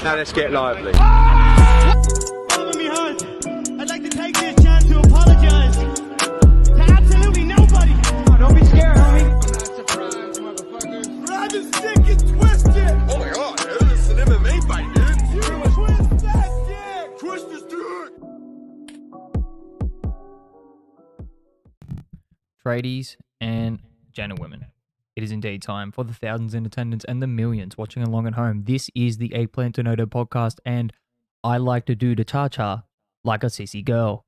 Now let's get lively. Follow me hard. I'd like to take this chance to apologize to absolutely nobody. Oh, don't be scared, homie. I'm not surprised, motherfucker. Grab his dick and twist it. Oh my god, dude, it's an MMA fight, dude. You twist that dick. Twist this dick. Tradies and gentlewomen. It is indeed time for the thousands in attendance and the millions watching along at home. This is the Eggplant Tornado podcast, and I like to do the cha-cha like a sissy girl.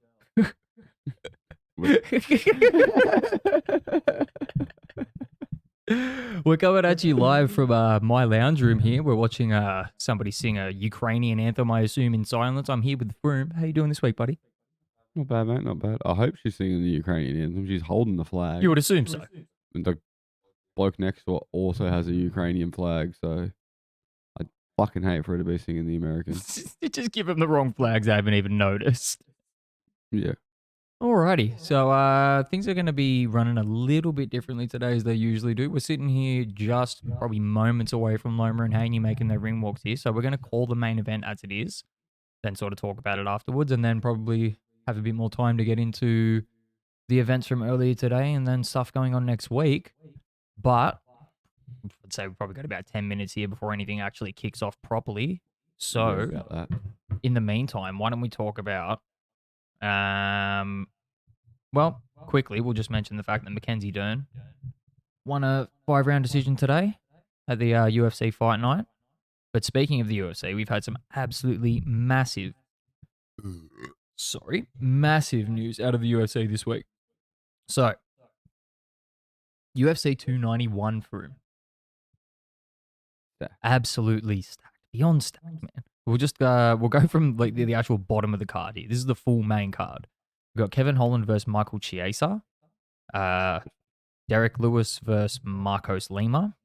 We're coming at you live from my lounge room here. We're watching somebody sing a Ukrainian anthem, I assume, in silence. I'm here with Froome. How you doing this week, buddy? Not bad, mate. Not bad. I hope she's singing the Ukrainian anthem. She's holding the flag. You would assume so. And the bloke next to her also has a Ukrainian flag, so I fucking hate for her to be singing the American. Just give him the wrong flags. I haven't even noticed. Yeah. Alrighty, so things are going to be running a little bit differently today as they usually do. We're sitting here just probably moments away from Loma and Haney making their ring walks here, so we're going to call the main event as it is, then sort of talk about it afterwards, and then probably have a bit more time to get into the events from earlier today and then stuff going on next week. But I'd say we've probably got about 10 minutes here before anything actually kicks off properly. So, About that. in the meantime, why don't we talk about, well, quickly, we'll just mention the fact that Mackenzie Dern won a 5-round decision today at the UFC fight night. But speaking of the UFC, we've had some absolutely massive news out of the UFC this week. So, UFC 291 for him. Stacked. Absolutely stacked. Beyond stacked, man. We'll just we'll go from like the actual bottom of the card here. This is the full main card. We've got Kevin Holland versus Michael Chiesa. Derek Lewis versus Marcos Lima.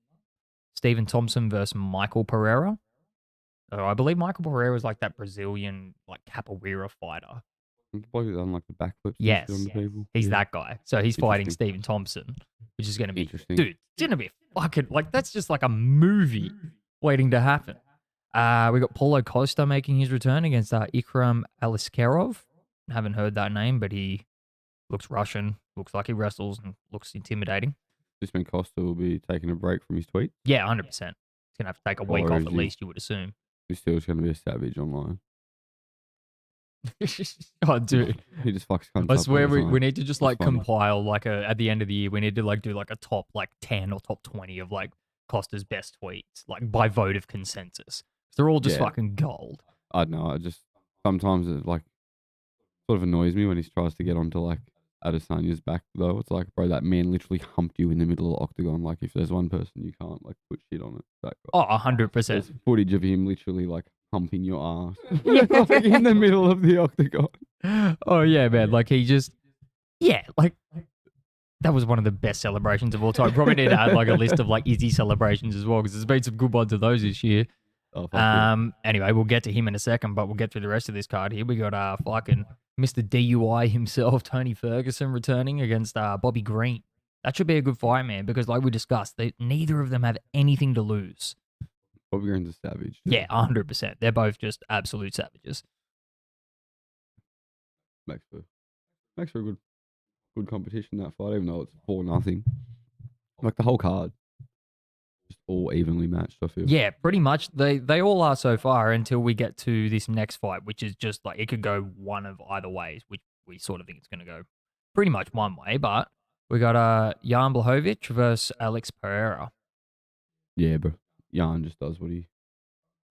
Stephen Thompson versus Michael Pereira. I believe Michael Pereira is like that Brazilian like capoeira fighter. The bloke who's done like the backflips. Yes, on the people. he's Yeah. that guy. So he's fighting Interesting. Stephen Thompson, which is going to be, Interesting. dude, it's going to be fucking, like, that's just like a movie waiting to happen. We got Paulo Costa making his return against Ikram Aliskerov. Haven't heard that name, but he looks Russian, looks like he wrestles, and looks intimidating. Just when Costa will be taking a break from his tweet. Yeah, 100%. He's going to have to take a week Or off is at he- least, you would assume. He's still just going to be a savage online. Oh, dude. He just fucks cunts I up swear all the we time. need to just It's like funny. compile like at the end of the year, we need to like do like a top like 10 or top 20 of like Costa's best tweets, like by vote of consensus. They're all just Yeah. fucking gold. I don't know. I just sometimes it like sort of annoys me when he tries to get onto like Adesanya's back though. It's like, bro, that man literally humped you in the middle of the octagon. Like if there's one person you can't like put shit on it, that guy. Oh, 100%. There's footage of him literally like humping your ass like, in the middle of the octagon. Oh yeah, man. Like he just, yeah, like that was one of the best celebrations of all time. Probably need to add like a list of like easy celebrations as well because there's been some good ones of those this year. Oh, fuck yeah. Anyway, we'll get to him in a second, but we'll get through the rest of this card here. We got fucking Mr. DUI himself, Tony Ferguson, returning against Bobby Green. That should be a good fight, man, because like we discussed, neither of them have anything to lose. Bobby Green's a savage. Yeah, 100%. They're both just absolute savages. Makes for a good competition, that fight, even though it's 4-0. Like the whole card, just all evenly matched, I feel. Yeah, pretty much. They all are so far until we get to this next fight, which is just like it could go one of either ways, which we sort of think it's going to go pretty much one way. But we got Jan Blachowicz versus Alex Pereira. Yeah, bro. Jan just does what he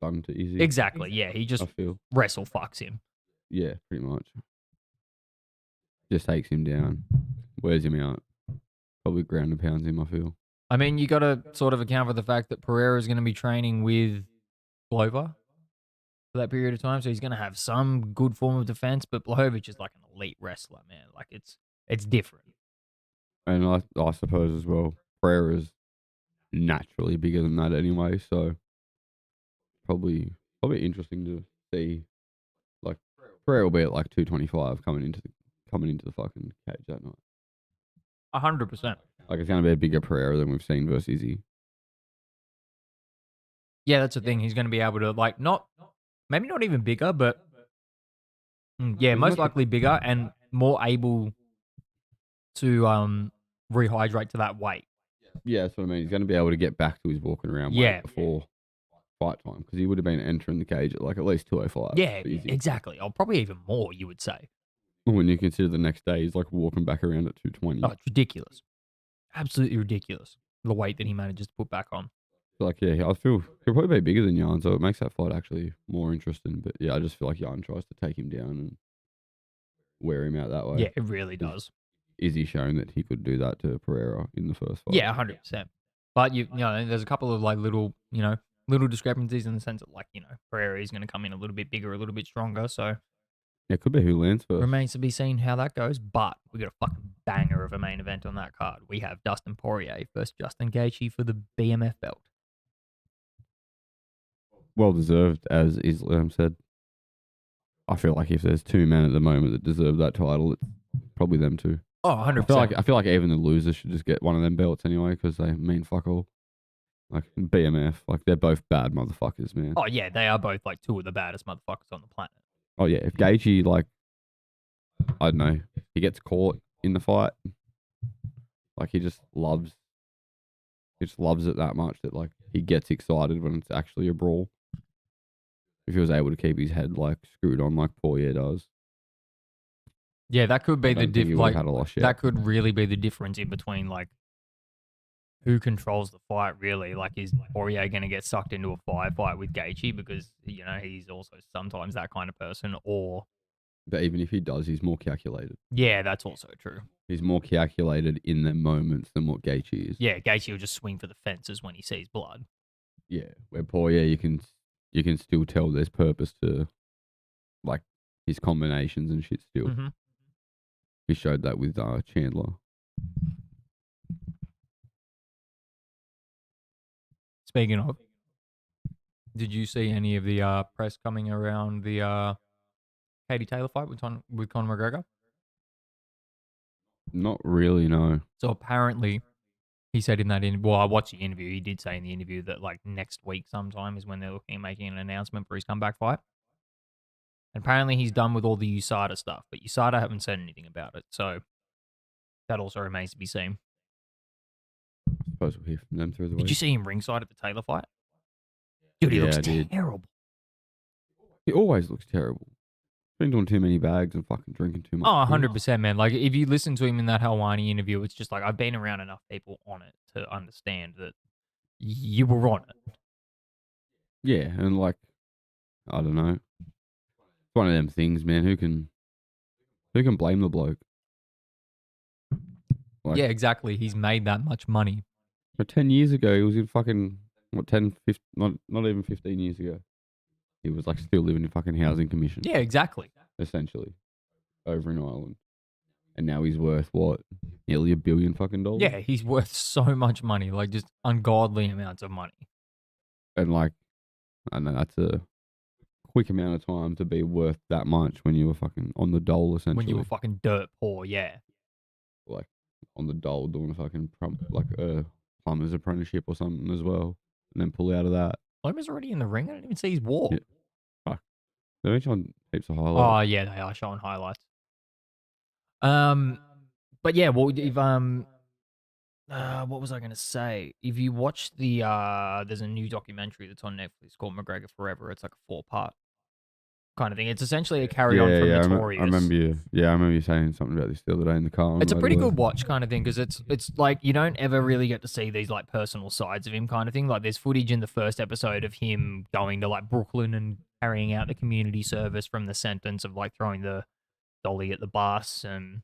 done to Izzy. Exactly. Yeah, he just I feel. wrestle fucks him. Yeah, pretty much. Just takes him down, wears him out. Probably ground and pounds him, I feel. I mean, you got to sort of account for the fact that Pereira is going to be training with Glover for that period of time, so he's going to have some good form of defense. But Blachowicz is like an elite wrestler, man. Like it's different. And I suppose as well, Pereira's naturally bigger than that anyway, so probably interesting to see. Like Pereira will be at like 225 coming into the fucking cage that night. 100%. Like it's going to be a bigger Pereira than we've seen versus Izzy. Yeah, that's the thing. He's going to be able to like maybe not even bigger, but yeah, He's most not- likely bigger and more able to rehydrate to that weight. Yeah, that's what I mean. He's going to be able to get back to his walking around Yeah. weight before fight time because he would have been entering the cage at like at least 205. Yeah, easy. exactly. Or probably even more, you would say. When you consider the next day, he's like walking back around at 220. Oh, it's ridiculous. Absolutely ridiculous. The weight that he manages to put back on. Like, yeah, I feel he'll probably be bigger than Jan, so it makes that fight actually more interesting. But yeah, I just feel like Jan tries to take him down and wear him out that way. Yeah, it really does. Izzy shown that he could do that to Pereira in the first fight. Yeah, 100%. But you know, there's a couple of like little discrepancies in the sense that like, Pereira is going to come in a little bit bigger, a little bit stronger. So Yeah, it could be who lands first. remains to be seen how that goes. But we got a fucking banger of a main event on that card. We have Dustin Poirier versus Justin Gaethje for the BMF belt. Well deserved, as Islam said. I feel like if there's two men at the moment that deserve that title, it's probably them two. Oh, 100%. I feel like even the losers should just get one of them belts anyway because they mean fuck all. Like BMF, like they're both bad motherfuckers, man. Oh, yeah, they are both like two of the baddest motherfuckers on the planet. Oh yeah, if Gaethje, like, I don't know, he gets caught in the fight, like he just loves it that much that like he gets excited when it's actually a brawl. If he was able to keep his head like screwed on like Poirier does. Yeah, that could be the that could really be the difference in between like who controls the fight really. Like is Poirier going to get sucked into a fight with Gaethje because he's also sometimes that kind of person, or But even if he does, he's more calculated. yeah, that's also true. He's more calculated in them moments than what Gaethje is. Yeah, Gaethje will just swing for the fences when he sees blood. Yeah, where Poirier, you can still tell there's purpose to like his combinations and shit still. Mm-hmm. He showed that with Chandler. Speaking of, did you see any of the press coming around the Katie Taylor fight with Conor McGregor? Not really, no. So apparently, he said in that interview, well, I watched the interview, he did say in the interview that like next week sometime is when they're looking at making an announcement for his comeback fight. And apparently he's done with all the USADA stuff, but USADA haven't said anything about it. So that also remains to be seen. I suppose we'll hear from them through the week. Did you see him ringside at the Taylor fight? Dude, he looks terrible. He always looks terrible. Been doing too many bags and fucking drinking too much. Oh, 100%, man. Like, if you listen to him in that Helwani interview, it's just like, I've been around enough people on it to understand that you were on it. Yeah, and like, I don't know. It's one of them things, man. Who can blame the bloke? Like, Yeah, exactly. He's made that much money. 10 years ago, he was in fucking, 10, 15, not even 15 years ago. He was like still living in fucking housing commission. Yeah, exactly. Essentially. Over in Ireland. And now he's worth what? Nearly $1 billion fucking dollars? Yeah, he's worth so much money, like just ungodly amounts of money. And like, I know that's a quick amount of time to be worth that much when you were fucking on the dole, essentially. When you were fucking dirt poor, yeah. Like on the dole doing a fucking plumber's apprenticeship or something as well. And then pull out of that. Loma's already in the ring. I didn't even see his walk. Yeah. Fuck. They're each on heaps of Oh, highlights. yeah, they are showing highlights. But yeah, well, if what was I gonna say? If you watch the there's a new documentary that's on Netflix called McGregor Forever. It's like a 4-part kind of thing. It's essentially a carry on from Notorious. I remember you saying something about this the other day in the car. It's a pretty good watch kind of thing because it's like you don't ever really get to see these like personal sides of him kind of thing. Like there's footage in the first episode of him going to like Brooklyn and carrying out the community service from the sentence of like throwing the dolly at the bus and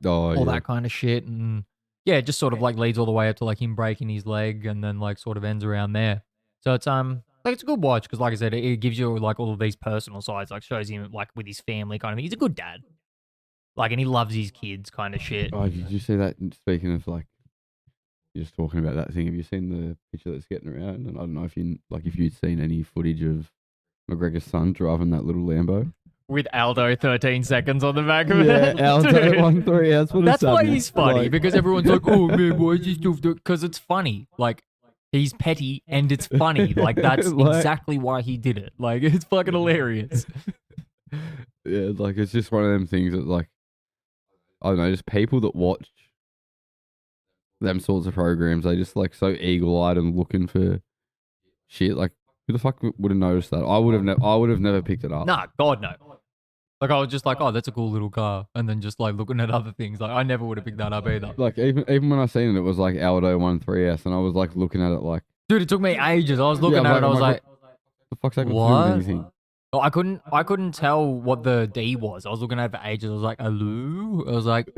all that kind of shit. And yeah, it just sort of like leads all the way up to like him breaking his leg and then like sort of ends around there. So it's like it's a good watch because like I said, it gives you like all of these personal sides, like shows him like with his family kind of thing. He's a good dad. Like, and he loves his kids kind of shit. Oh, did you see that? Speaking of like, you're just talking about that thing. Have you seen the picture that's getting around? And I don't know if you'd seen any footage of McGregor's son driving that little Lambo. With Aldo 13 seconds on the back of it. Yeah, Aldo 1-3. That's why he's funny, because everyone's like, oh man, why is he still doing? Because it's funny. Like, He's petty and it's funny. Like, that's Like- exactly why he did it. Like, it's fucking hilarious. Yeah, like it's just one of them things that like I don't know, just people that watch them sorts of programs, they just like so eagle eyed and looking for shit. Like who the fuck would have noticed that? I would have never picked it up. Nah, God, no. Like, I was just like, oh, that's a cool little car. And then just like looking at other things. Like, I never would have picked that up either. Like even when I seen it, it was like Aldo 13S, and I was like looking at it like, Dude, it took me ages. I was looking at it. I was like, the fuck's that got to do what? with anything? oh, I couldn't tell what the D was. I was looking at it for ages. I was like, Aloo? I was like,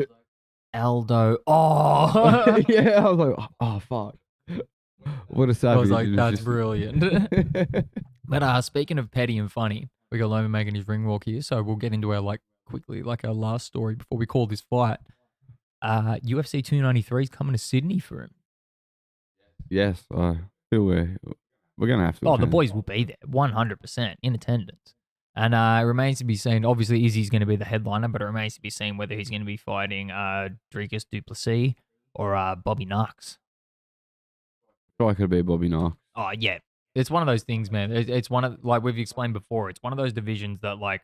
Aldo. Oh. Yeah, I was like, oh fuck. What a savage. I was like, It that's just- brilliant. But speaking of petty and funny, we got Loma making his ring walk here, so we'll get into our our last story before we call this fight. UFC 293 is coming to Sydney for him. Yes, I feel we're gonna have to. Oh, the attend. boys will be there, 100% in attendance. And it remains to be seen. Obviously, Izzy's going to be the headliner, but it remains to be seen whether he's going to be fighting Dricus Duplessis or Bobby Knox. I feel like it'd be Bobby Knox. Oh, yeah. It's one of those things, man. It's one of, like we've explained before, it's one of those divisions that, like,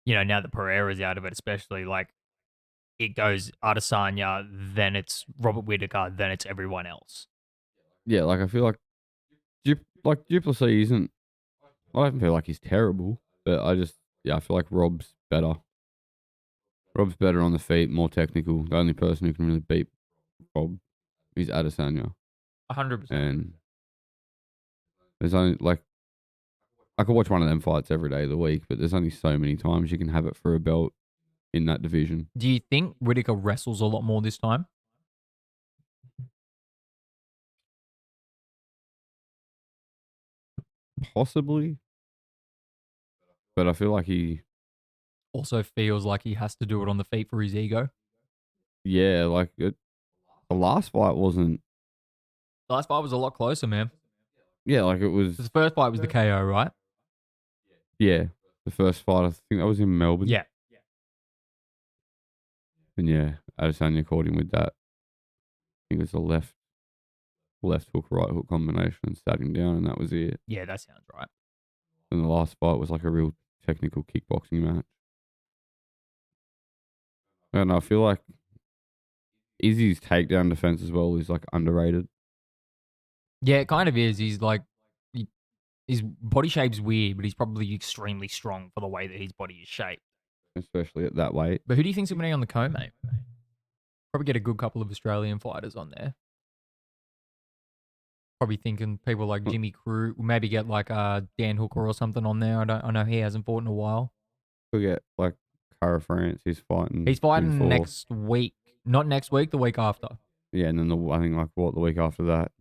you know, now that Pereira's out of it, especially, like, it goes Adesanya, then it's Robert Whittaker, then it's everyone else. Yeah, like I feel like Duplessis isn't. I don't feel like he's terrible, but I feel like Rob's better. Rob's better on the feet, more technical. The only person who can really beat Rob is Adesanya, 100%. and there's only like I could watch one of them fights every day of the week, but there's only so many times you can have it for a belt in that division. Do you think Whittaker wrestles a lot more this time? Possibly, but I feel like he, Also feels like he has to do it on the feet for his ego. yeah, like the last fight wasn't. The last fight was a lot closer, man. Yeah, like it was. The first fight was the KO, right? Yeah, the first fight, I think that was in Melbourne. Yeah. And yeah, Adesanya caught him with that. I think it was a left hook, right hook combination and sat him down, and that was it. Yeah, that sounds right. And the last fight was like a real technical kickboxing match. And I feel like Izzy's takedown defense as well is like underrated. Yeah, it kind of is. He's like, his body shape's weird, but he's probably extremely strong for the way that his body is shaped. Especially at that weight. But who do you think's going to be on the co-main? Probably get a good couple of Australian fighters on there. Probably thinking people like Jimmy Crew, maybe get like Dan Hooker or something on there. I know he hasn't fought in a while. We'll get like Cara France. He's fighting. He's fighting in next week. Not next week, the week after. Yeah, and then I think like the week after that,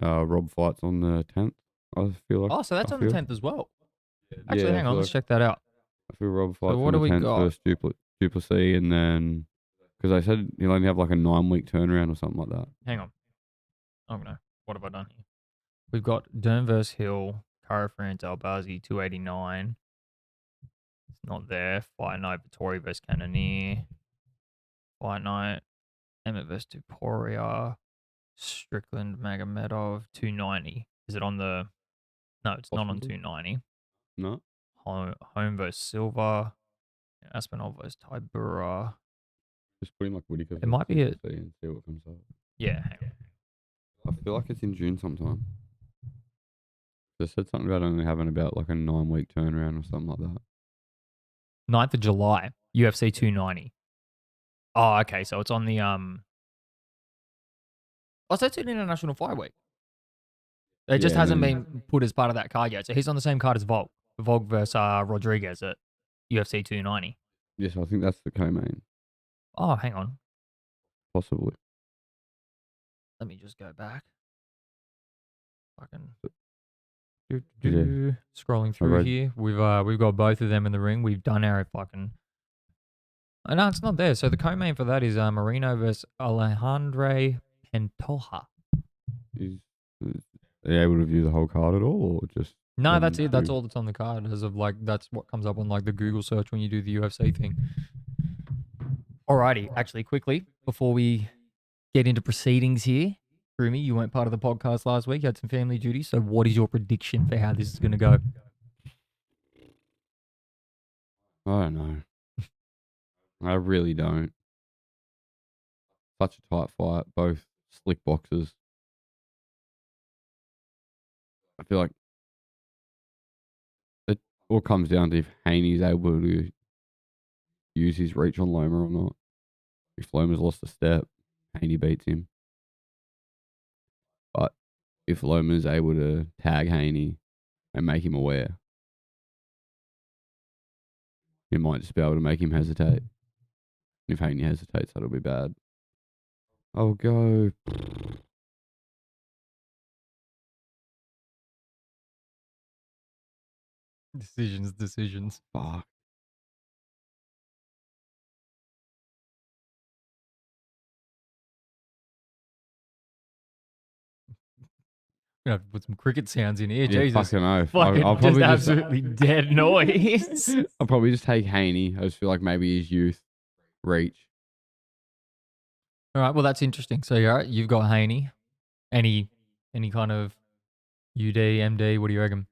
Rob fights on the 10th. I feel like. Oh, so that's I on the feel. 10th as well. Actually, Yeah, I hang on, feel let's like- check that out. I feel Rob fights what on do the we 10th got? versus Duplessis, and then because they said he'll only have like a 9-week turnaround or something like that. Hang on. Oh no, what have I done here? We've got Dern vs Hill, Cara France Albazi, 289. It's not there. Fight night, Vittori vs Cannonier. Fight night, Emmett vs Tuporia. Strickland Magomedov, 290. Is it on the? No, it's not on Possibly. 290. No, Home vs Silva. Aspinall vs Tybura. just put in like Whittaker. It might be a- Duplessis and see what comes up. Yeah, hang on. I feel like it's in June sometime. They said something about only having about like a 9-week turnaround or something like that. 9th of July, UFC 290. Oh, okay. So it's on the Oh, so it's an International Fight Week. It just Yeah, hasn't and been put as part of that card yet. So he's on the same card as Volk. Volk versus Rodriguez at UFC 290. Yes, I think that's the co-main, Oh, hang on. possibly. Let me just go back. Fucking. Yeah. Scrolling through read- here, we've got both of them in the ring. We've done our fucking. Oh, no, it's not there. So the co-main for that is Marino versus Alejandro Pantoja. Is are you able to view the whole card at all, or just No, that's one, it. That's two? all that's on the card. As of like, that's what comes up on like the Google search when you do the UFC thing. Alrighty, actually, quickly before we get into proceedings here, Froomey, you weren't part of the podcast last week. You had some family duties. So what is your prediction for how this is going to go? I don't know. I really don't. Such a tight fight. Both slick boxers. I feel like it all comes down to if Haney's able to use his reach on Loma or not. If Loma's lost a step, Haney beats him. But if Loma's able to tag Haney and make him aware, he might just be able to make him hesitate. If Haney hesitates, that'll be bad. I'll go. Decisions. Fuck. Gonna have to put some cricket sounds in here. Yeah, Jesus. fucking oath. Fucking I'll just probably absolutely dead noise. I'll probably just take Haney. I just feel like maybe his youth reach. All right, well, that's interesting. So, you've got Haney. Any kind of UD, MD, what do you reckon?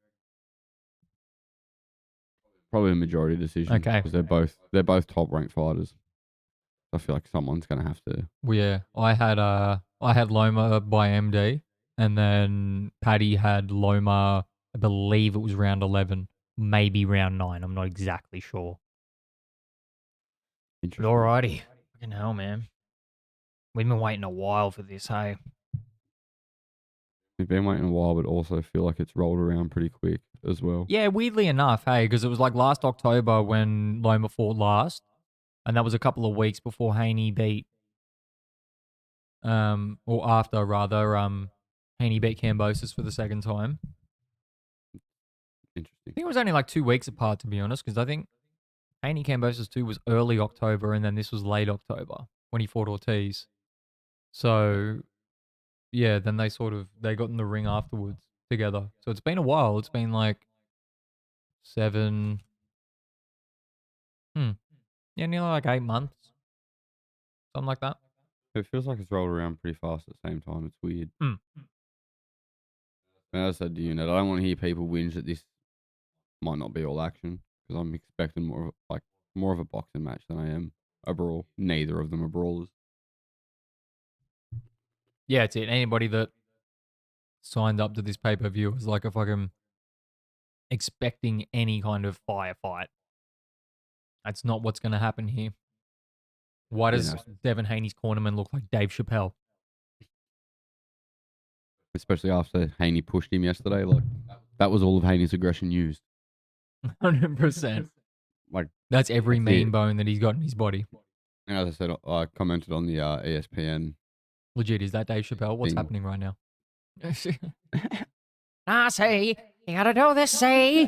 Probably a majority decision. Okay. Because they're both top ranked fighters. I feel like someone's gonna have to. Well, yeah, I had Loma by MD, and then Paddy had Loma. I believe it was round 11, maybe round 9. I'm not exactly sure. But Interesting. alrighty, fucking hell, man. We've been waiting a while for this, hey. We've been waiting a while, but also feel like it's rolled around pretty quick as well. Yeah, weirdly enough, hey, because it was like last October when Loma fought last, and that was a couple of weeks before Haney beat, or after rather, Haney beat Cambosis for the second time. Interesting. I think it was only like 2 weeks apart, to be honest, because I think Haney Cambosis 2 was early October, and then this was late October when he fought Ortiz. So, yeah, then they got in the ring afterwards together. So it's been a while. It's been like 7, nearly like 8 months, something like that. It feels like it's rolled around pretty fast at the same time. It's weird. Mm. And as I said to you, Ned, I don't want to hear people whinge that this might not be all action because I'm expecting more of a boxing match than I am a brawl. Neither of them are brawlers. Yeah, it's it. Anybody that signed up to this pay-per-view was like a fucking expecting any kind of firefight. That's not what's going to happen here. Why does Devin Haney's cornerman look like Dave Chappelle? Especially after Haney pushed him yesterday. Like, that was all of Haney's aggression used. 100%. Like, that's every mean it. bone that he's got in his body. And as I said, I commented on the ESPN. Legit, is that Dave Chappelle? What's happening right now? I say, you gotta do this, say.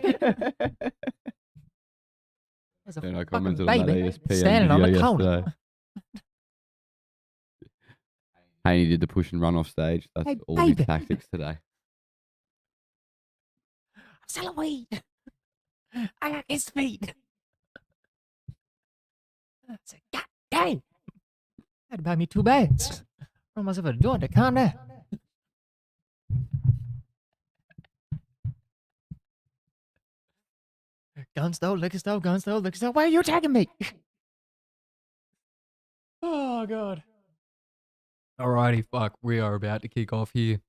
And I commented on that ESPN standing on video the counter. yesterday. Haney did the push and run off stage. That's Hey, all of his baby. tactics today. Sell weed. I got his feet. I said, God dang. Had to buy me 2 bags. Throw myself at a door to calm down. Gun store, liquor store, gun store, liquor store. Where are you taking me? Oh, God. Alrighty, fuck. We are about to kick off here.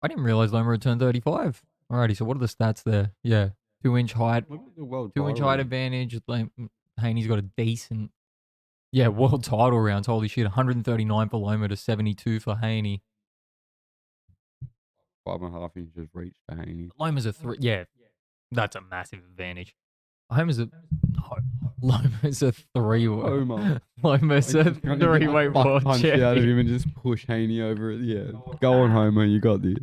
I didn't realize Loma had turned 35. Alrighty, so what are the stats there? Yeah, 2-inch height. 2-inch height advantage. Like, Haney's got a decent... Yeah, world title rounds. Holy shit. 139 for Loma to 72 for Haney. 5.5 inches reach to Haney. Loma's a 3... Yeah, that's a massive advantage. Loma's a 3... Loma. Loma's a 3-weight world punch out of champion. him and just push Haney over it. Yeah, go on, Homer. You got this.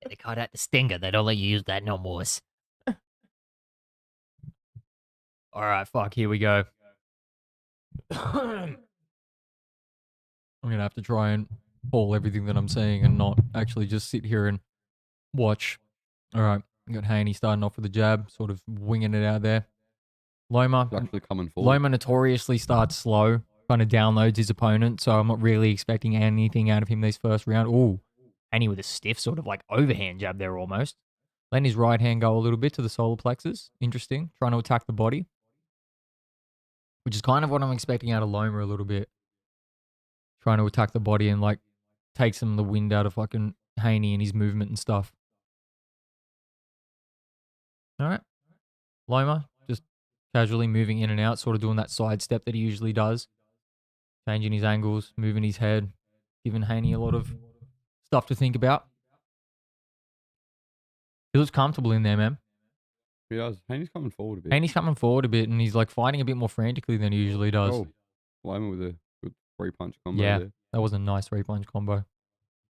They call that the stinger. They don't let you use that no more. Alright, fuck. Here we go. I'm going to have to try and pull everything that I'm saying and not actually just sit here and watch. All right, got Haney starting off with a jab, sort of winging it out there. Loma, He's actually coming forward. Loma notoriously starts slow, kind of downloads his opponent, so I'm not really expecting anything out of him this first round. Ooh, Haney with a stiff sort of like overhand jab there almost. Letting his right hand go a little bit to the solar plexus. Interesting. Trying to attack the body. Which is kind of what I'm expecting out of Loma a little bit. Trying to attack the body and like take some of the wind out of fucking Haney and his movement and stuff. All right. Loma just casually moving in and out, sort of doing that side step that he usually does. Changing his angles, moving his head, giving Haney a lot of stuff to think about. He looks comfortable in there, man. He does. Haney's coming forward a bit. Haney's coming forward a bit, and he's like fighting a bit more frantically than he usually does. Oh, Loma with a good 3-punch combo Yeah, there. that was a nice 3-punch combo.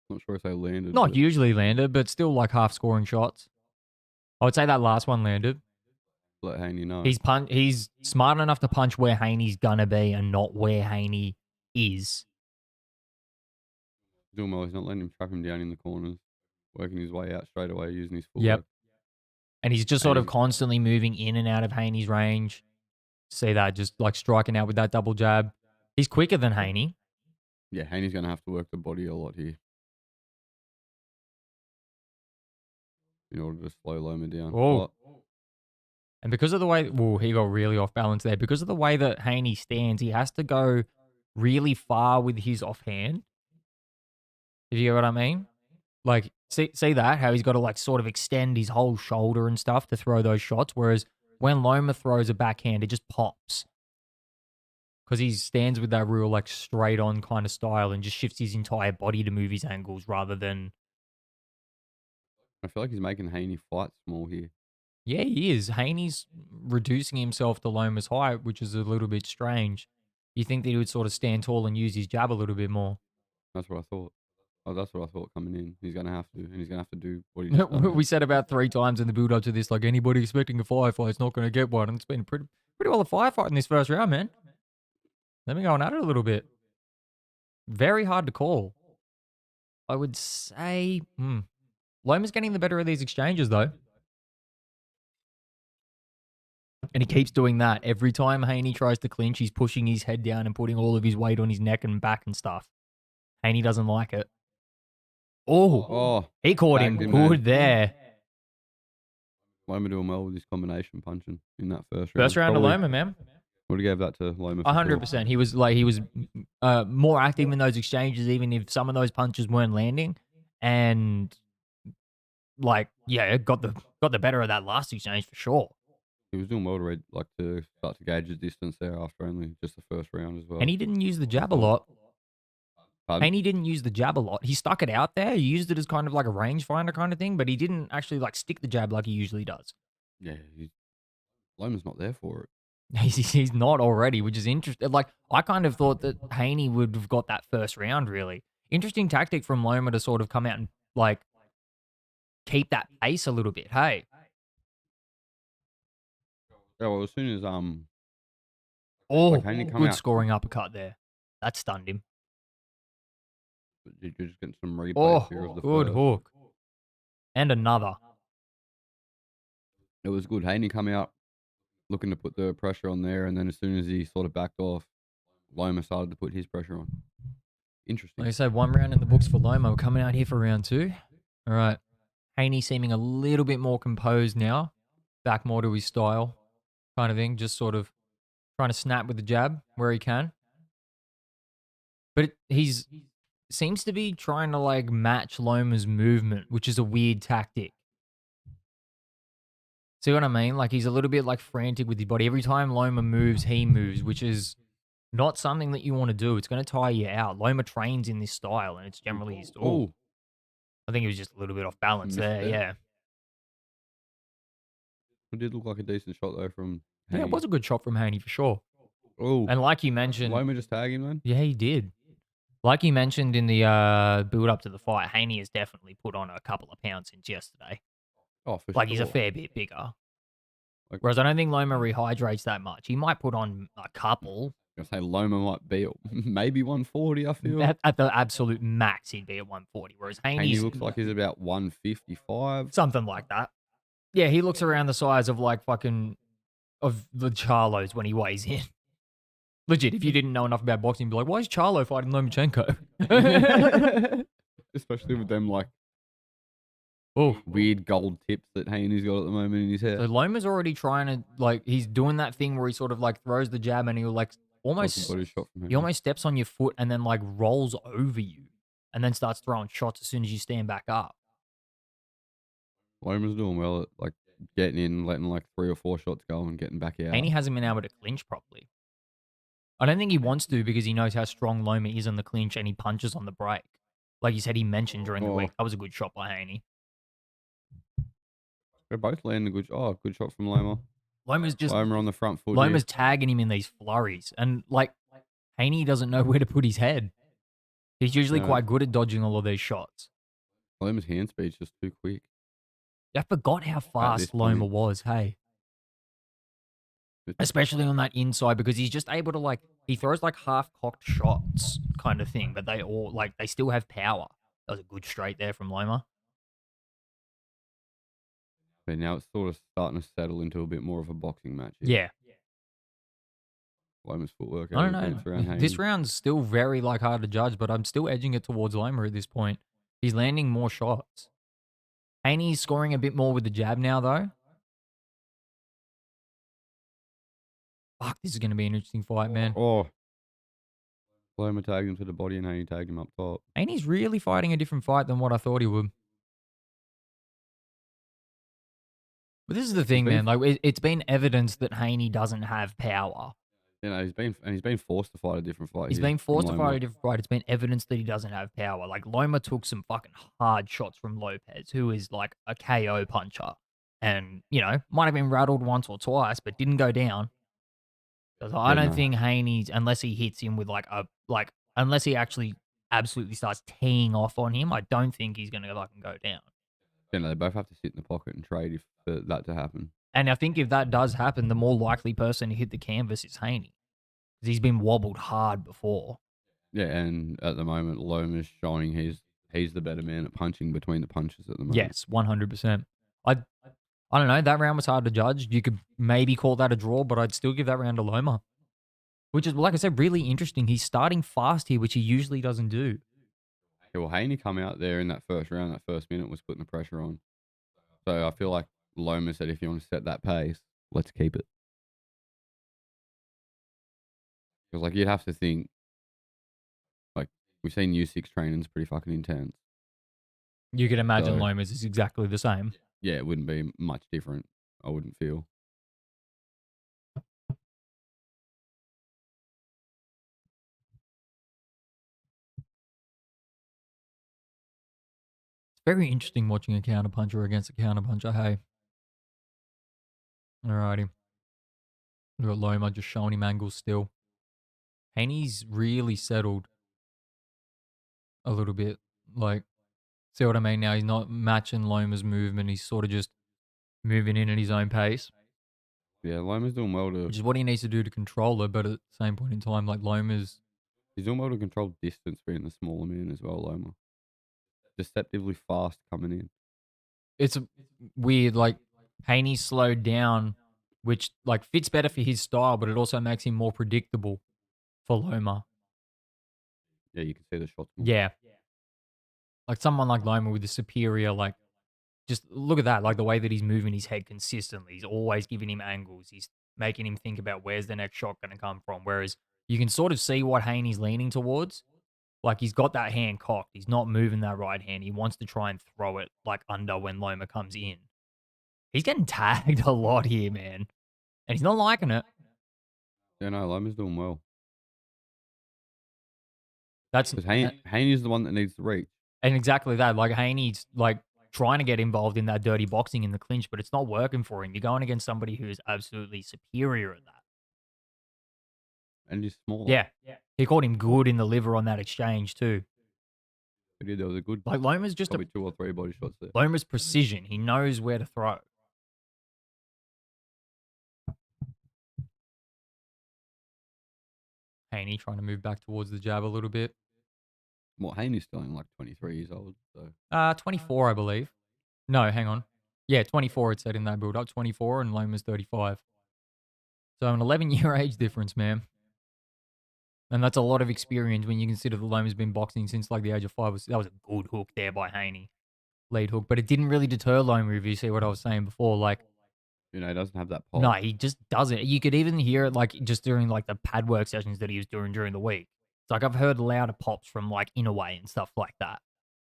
Not sure if they landed. Not but usually landed, but still like half scoring shots. I would say that last one landed. let Haney know. He's smart enough to punch where Haney's gonna be and not where Haney is. Doing well. He's not letting him trap him down in the corners. Working his way out straight away using his footwork. Yep. And he's just sort of Haney- constantly moving in and out of Haney's range. See that, just like striking out with that double jab. He's quicker than Haney. Yeah, Haney's going to have to work the body a lot here. In order to slow Loma down. Oh. And because of the way, he got really off balance there. Because of the way that Haney stands, he has to go really far with his offhand. If you get what I mean? Like, see that? How he's got to like sort of extend his whole shoulder and stuff to throw those shots. Whereas when Loma throws a backhand, it just pops. Because he stands with that real like straight on kind of style and just shifts his entire body to move his angles rather than... I feel like he's making Haney fight small here. Yeah, he is. Haney's reducing himself to Loma's height, which is a little bit strange. You think that he would sort of stand tall and use his jab a little bit more. That's what I thought. Oh, that's what I thought coming in. He's going to have to. And he's going to have to do what he just done. We said about 3 times in the build-up to this, like, anybody expecting a firefight's not going to get one. And it's been pretty well a firefight in this first round, man. Let me go on at it a little bit. Very hard to call. I would say... Loma's getting the better of these exchanges, though. And he keeps doing that. Every time Haney tries to clinch, he's pushing his head down and putting all of his weight on his neck and back and stuff. Haney doesn't like it. Oh, he caught him bagged him, good man. there. Loma doing well with his combination punching in that first round. First round of Probably Loma, man. would have gave that to Loma. for sure. 100%. He was more active in those exchanges, even if some of those punches weren't landing. And like, yeah, got the better of that last exchange for sure. He was doing well to start to gauge his distance there after only just the first round as well. And he didn't use the jab a lot. Pardon? Haney didn't use the jab a lot. He stuck it out there. He used it as kind of like a rangefinder kind of thing, but he didn't actually like stick the jab like he usually does. Yeah, Loma's not there for it. He's not already, which is interesting. Like, I kind of thought that Haney would have got that first round, really. Interesting tactic from Loma to sort of come out and, like, keep that pace a little bit, hey? Yeah, well, as soon as Haney come Good out, scoring uppercut there. That stunned him. you're just getting some replays here of the good first. hook. And another. It was good. Haney come out looking to put the pressure on there, and then as soon as he sort of backed off, Loma started to put his pressure on. Interesting. Like I said, 1 round in the books for Loma. We're coming out here for round 2. All right. Haney seeming a little bit more composed now. Back more to his style kind of thing. Just sort of trying to snap with the jab where he can. But he's seems to be trying to like match Loma's movement, which is a weird tactic. See what I mean? Like he's a little bit like frantic with his body. Every time Loma moves, he moves, which is not something that you want to do. It's going to tire you out. Loma trains in this style, and it's generally his... Oh, I think he was just a little bit off balance Missed there, it. yeah. it did look like a decent shot though from Yeah, Haney. it was a good shot from Haney for sure. Oh, And like you mentioned... Loma just tag him then? Yeah, he did. Like you mentioned in the build-up to the fight, Haney has definitely put on a couple of pounds since yesterday. Oh, for Like, sure. he's a fair bit bigger. Like- Whereas I don't think Loma rehydrates that much. He might put on a couple. I say Loma might be at maybe 140, I feel. At the absolute max, he'd be at 140. Whereas Haney Haney's looks like he's about 155. something like that. Yeah, he looks around the size of like fucking of the Charlos when he weighs in. Legit, if you didn't know enough about boxing, you'd be like, why is Charlo fighting Lomachenko? Especially with them like Oh, weird gold tips that Haney's got at the moment in his head. so Loma's already trying to, like, he's doing that thing where he sort of like throws the jab and he'll like almost, Body shot from he Haney. almost steps on your foot and then like rolls over you and then starts throwing shots as soon as you stand back up. Loma's doing well at like getting in, letting like 3 or 4 shots go and getting back out. Haney hasn't been able to clinch properly. I don't think he wants to because he knows how strong Loma is on the clinch and he punches on the break. Like you said, he mentioned during the week. That was a good shot by Haney. They're both landing good. Oh, good shot from Loma. Loma's just Loma on the front foot. Loma's tagging him in these flurries, and like Haney doesn't know where to put his head. He's usually quite good at dodging all of these shots. Loma's hand speed's just too quick. I forgot how fast Loma was. Hey, especially on that inside because he's just able to like he throws like half cocked shots kind of thing, but they all like they still have power. That was a good straight there from Loma. But now it's sort of starting to settle into a bit more of a boxing match. Here. Yeah. Loma's footwork. I don't know. This round's still very like hard to judge, but I'm still edging it towards Loma at this point. He's landing more shots. Haney's scoring a bit more with the jab now, though. Fuck, this is going to be an interesting fight, man. Oh. Loma tagged him to the body and Haney tagged him up top. Haney's really fighting a different fight than what I thought he would. But this is the thing, man. Like, it's been evidence that Haney doesn't have power. You know, he's been forced to fight a different fight. He's been forced to fight a different fight. It's been evidence that he doesn't have power. Like, Loma took some fucking hard shots from Lopez, who is like a KO puncher. And, you know, might have been rattled once or twice, but didn't go down. Because I don't think Haney's, unless he hits him with unless he actually absolutely starts teeing off on him, I don't think he's going to fucking go down. You know, they both have to sit in the pocket and trade for that to happen. And I think if that does happen, the more likely person to hit the canvas is Haney. Because he's been wobbled hard before. Yeah, and at the moment, Loma's showing he's the better man at punching between the punches at the moment. Yes, 100%. I don't know. That round was hard to judge. You could maybe call that a draw, but I'd still give that round to Loma. Which is, like I said, really interesting. He's starting fast here, which he usually doesn't do. Yeah, well, Haney come out there in that first round, that first minute was putting the pressure on. So I feel like Loma said, if you want to set that pace, let's keep it. Because like you'd have to think, like we've seen U6 training's pretty fucking intense. You can imagine Loma's is exactly the same. Yeah, it wouldn't be much different, I wouldn't feel. Very interesting watching a counterpuncher against a counterpuncher, hey. Alrighty. We've got Loma just showing him angles still. Haney's really settled a little bit. Like, see what I mean now? He's not matching Loma's movement. He's sort of just moving in at his own pace. Yeah, Loma's doing well to... Which is what he needs to do to control it, but at the same point in time, like Loma's... He's doing well to control distance being the smaller man as well, Loma. Deceptively fast coming in. It's weird, like, Haney slowed down, which, like, fits better for his style, but it also makes him more predictable for Loma. Yeah, you can see the shots more. Yeah. Like, someone like Loma with the superior, like, just look at that, like, the way that he's moving his head consistently. He's always giving him angles. He's making him think about where's the next shot going to come from, whereas you can sort of see what Haney's leaning towards. Like, he's got that hand cocked. He's not moving that right hand. He wants to try and throw it, like, under when Loma comes in. He's getting tagged a lot here, man. And he's not liking it. Yeah, no, Loma's doing well. That's because Haney's the one that needs to reach. And exactly that. Like, Haney's, like, trying to get involved in that dirty boxing in the clinch, but it's not working for him. You're going against somebody who is absolutely superior at that. And he's smaller. Yeah. He caught him good in the liver on that exchange, too. But yeah, there was a good... Like, Loma's just probably 2 or 3 body shots there. Loma's precision. He knows where to throw. Haney trying to move back towards the jab a little bit. Well, Haney's still only like 23 years old, so... 24, I believe. No, hang on. Yeah, 24 it said in that build-up. 24 and Loma's 35. So an 11-year age difference, man. And that's a lot of experience when you consider that Loma's been boxing since like the age of 5. That was a good hook there by Haney. Lead hook. But it didn't really deter Loma, if you see what I was saying before. Like, He doesn't have that pop. no, he just doesn't. You could even hear it like just during like the pad work sessions that he was doing during the week. It's like I've heard louder pops from like in away and stuff like that.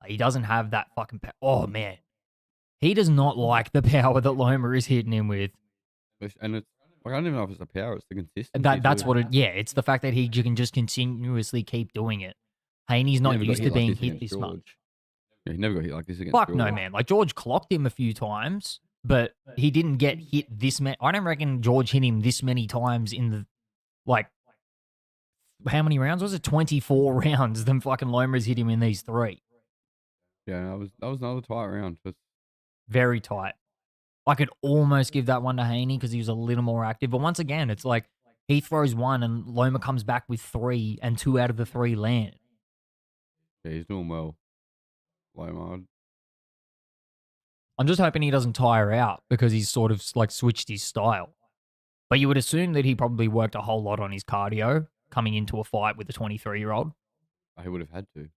Like, he doesn't have that fucking oh man. He does not like the power that Loma is hitting him with. And it's like, I don't even know if it's the power, it's the consistency. That's too. what it. Yeah, it's the fact that you can just continuously keep doing it. Haney's not never got used hit to like being this hit against this George. much. Yeah, he never got hit like this against Fuck George. no, man. Like George clocked him a few times, but he didn't get hit this many. I don't reckon George hit him this many times in the like. How many rounds was it? 24 rounds. Then fucking Loma's hit him in these 3. Yeah, that was another tight round. Just, Very tight. I could almost give that one to Haney because he was a little more active. But once again, it's like he throws 1 and Loma comes back with 3 and 2 out of the 3 land. yeah, he's doing well. Loma. I'm just hoping he doesn't tire out because he's sort of like switched his style. But you would assume that he probably worked a whole lot on his cardio coming into a fight with a 23-year-old. He would have had to,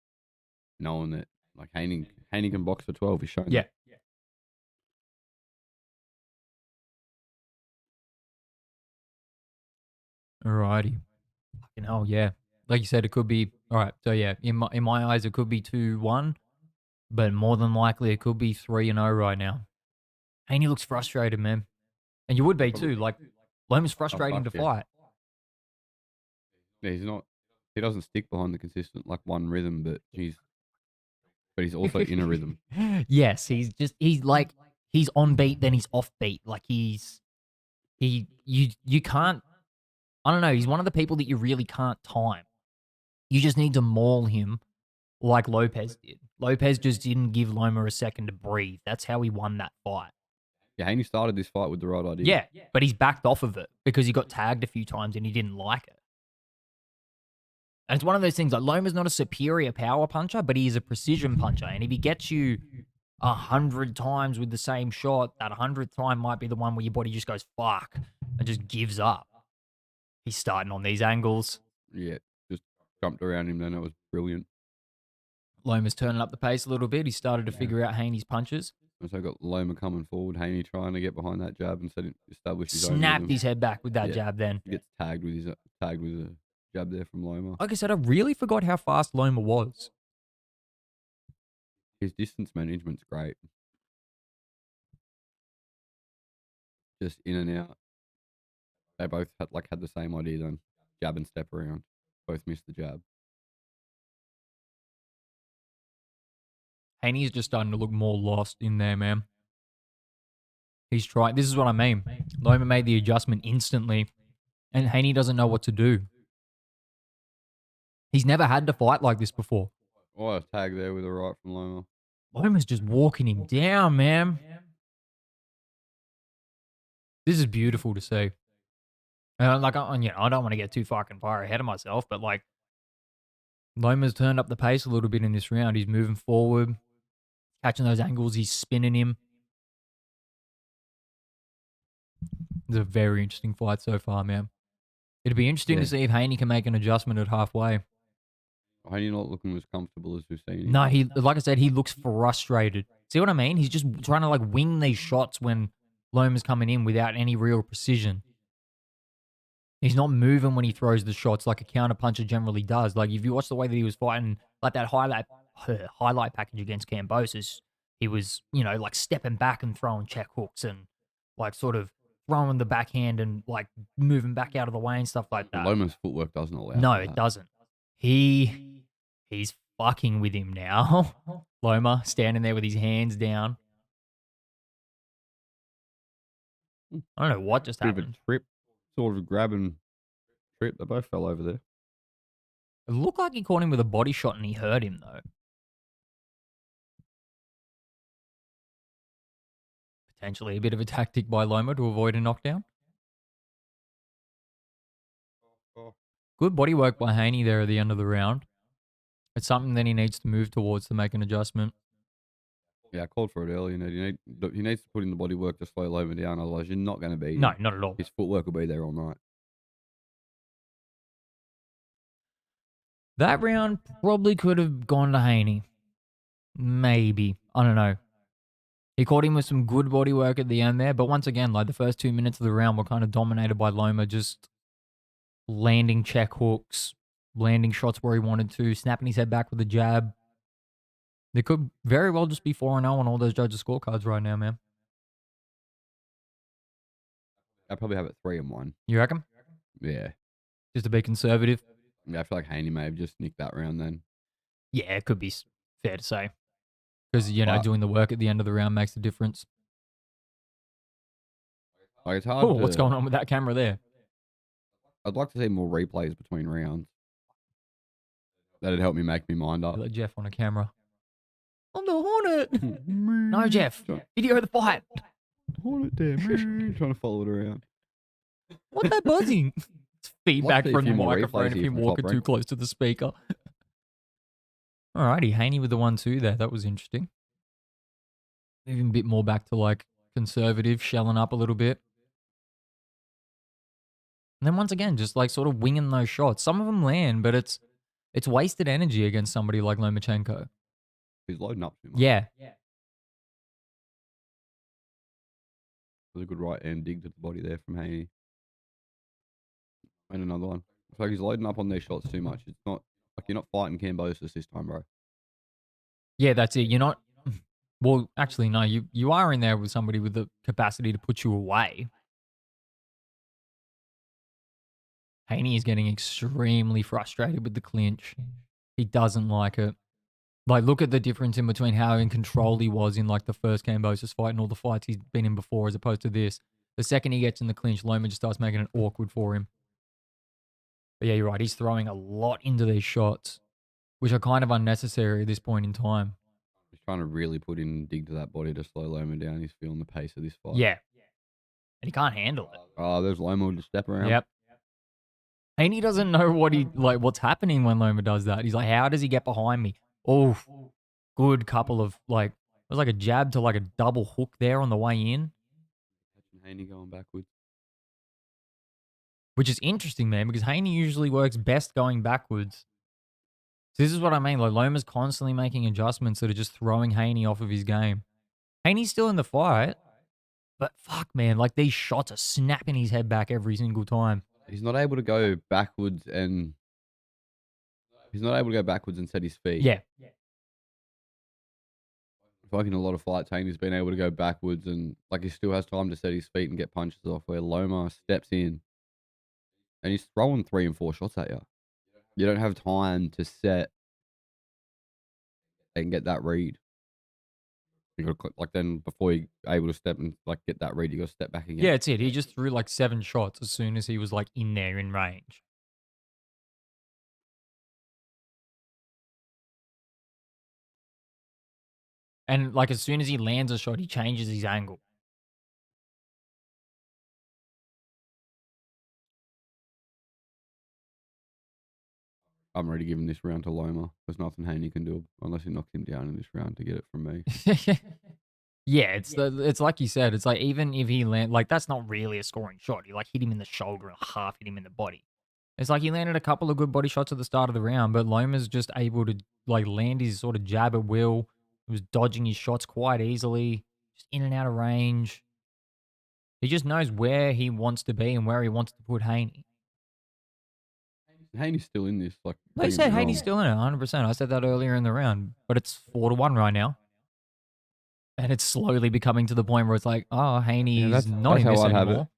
knowing that like Haney can box for 12. He's shown Yeah. that. Alrighty. Fucking hell, yeah. Like you said, it could be all right. So yeah, in my eyes, it could be 2-1, but more than likely, it could be 3-0 right now. Haney looks frustrated, man, and you would be too. Like Loma's frustrating to fuck yeah. fight. Yeah, he's not. He doesn't stick behind the consistent like one rhythm, but he's also in a rhythm. Yes, he's on beat, then he's off beat. Like you can't. I don't know. He's one of the people that you really can't time. You just need to maul him like Lopez did. Lopez just didn't give Loma a second to breathe. That's how he won that fight. Yeah, Haney started this fight with the right idea. Yeah, but he's backed off of it because he got tagged a few times and he didn't like it. And it's one of those things like Loma's not a superior power puncher, but he is a precision puncher. And if he gets you 100 times with the same shot, that 100th time might be the one where your body just goes, fuck, and just gives up. He's starting on these angles. Yeah, just jumped around him then. It was brilliant. Loma's turning up the pace a little bit. He started to figure out Haney's punches. And so got Loma coming forward, Haney trying to get behind that jab and establish his own Snapped rhythm. his head back with that Yeah. jab then. He gets tagged with a jab there from Loma. Like I said, I really forgot how fast Loma was. His distance management's great. Just in and out. They both had the same idea then. Jab and step around. Both missed the jab. Haney's just starting to look more lost in there, man. He's trying. This is what I mean. Loma made the adjustment instantly, and Haney doesn't know what to do. He's never had to fight like this before. Oh, a tag there with a right from Loma. Loma's just walking him down, man. This is beautiful to see. I don't want to get too fucking far ahead of myself, but like, Loma's turned up the pace a little bit in this round. He's moving forward, catching those angles. He's spinning him. It's a very interesting fight so far, man. It'd be interesting to see if Haney can make an adjustment at halfway. Haney not looking as comfortable as we've seen him. No, like I said, he looks frustrated. See what I mean? He's just trying to like wing these shots when Loma's coming in without any real precision. He's not moving when he throws the shots like a counterpuncher generally does. Like if you watch the way that he was fighting, like that highlight package against Cambosis, he was, like stepping back and throwing check hooks and like sort of throwing the backhand and like moving back out of the way and stuff like that. Loma's footwork doesn't allow No, that. it doesn't. He's fucking with him now. Loma standing there with his hands down. I don't know what just Bit of a happened. trip, sort of grab and trip. They both fell over there. It looked like he caught him with a body shot and he hurt him though. Potentially a bit of a tactic by Loma to avoid a knockdown. Good body work by Haney there at the end of the round. It's something that he needs to move towards to make an adjustment. Yeah, I called for it earlier. He needs to put in the body work to slow Loma down. Otherwise, you're not going to beat No, him. not at all. His footwork will be there all night. That round probably could have gone to Haney. Maybe. I don't know. He caught him with some good body work at the end there. But once again, like the first 2 minutes of the round were kind of dominated by Loma just landing check hooks, landing shots where he wanted to, snapping his head back with a jab. They could very well just be 4-0 on all those judges' scorecards right now, man. I'd probably have it 3-1. You reckon? Yeah. Just to be conservative? Yeah, I feel like Haney may have just nicked that round then. Yeah, it could be fair to say. Because, doing the work at the end of the round makes a difference. Like, it's hard Oh, to... what's going on with that camera there? I'd like to see more replays between rounds. That'd help me make me mind up. Like Jeff on a camera. I'm the Hornet. No, Jeff. Video of the fight. Hornet there, man. Trying to follow it around. What's that buzzing? It's feedback see a from the few more microphone replays if here you from walk Top it too Rank. close to the speaker. Alrighty, Haney with the 1-2 there. That was interesting. Even a bit more back to like conservative, shelling up a little bit. And then once again, just like sort of winging those shots. Some of them land, but it's wasted energy against somebody like Lomachenko. He's loading up too much. Yeah. There's a good right hand dig to the body there from Haney. And another one. It's like he's loading up on these shots too much. It's not like you're not fighting Cambosis this time, bro. Yeah, that's it. You're not. Well, actually, no. You are in there with somebody with the capacity to put you away. Haney is getting extremely frustrated with the clinch. He doesn't like it. Like, look at the difference in between how in control he was in like the first Cambosis fight and all the fights he's been in before, as opposed to this. The second he gets in the clinch, Loma just starts making it awkward for him. But yeah, you're right. He's throwing a lot into these shots, which are kind of unnecessary at this point in time. He's trying to really put in dig to that body to slow Loma down. He's feeling the pace of this fight. Yeah. And he can't handle it. Oh, there's Loma with the step around. Yep. Haney doesn't know what's happening when Loma does that. He's like, how does he get behind me? Oh, good couple of it was like a jab to like a double hook there on the way in. Haney going backwards. Which is interesting, man, because Haney usually works best going backwards. So this is what I mean. Like, Loma's constantly making adjustments that are just throwing Haney off of his game. Haney's still in the fight, but fuck, man, like these shots are snapping his head back every single time. He's not able to go backwards and set his feet. Yeah. Like in a lot of fights, Haney's been able to go backwards and like he still has time to set his feet and get punches off, where Loma steps in and he's throwing 3 and 4 shots at you. You don't have time to set and get that read. You got to like then before you're able to step and like get that read, you got to step back again. Yeah, it's it. He just threw like 7 shots as soon as he was like in there in range. And like as soon as he lands a shot, he changes his angle. I'm already giving this round to Loma. There's nothing Haney can do unless he knocks him down in this round to get it from me. Yeah, it's like you said. It's like even if he like that's not really a scoring shot. He like hit him in the shoulder and half hit him in the body. It's like he landed a couple of good body shots at the start of the round, but Loma's just able to like land his sort of jab at will. He was dodging his shots quite easily, just in and out of range. He just knows where he wants to be and where he wants to put Haney. Haney's still in this. Like They said Haney's still in it, 100%. I said that earlier in the round, but it's 4-1 right now. And it's slowly becoming to the point where it's like, oh, Haney's not in this anymore.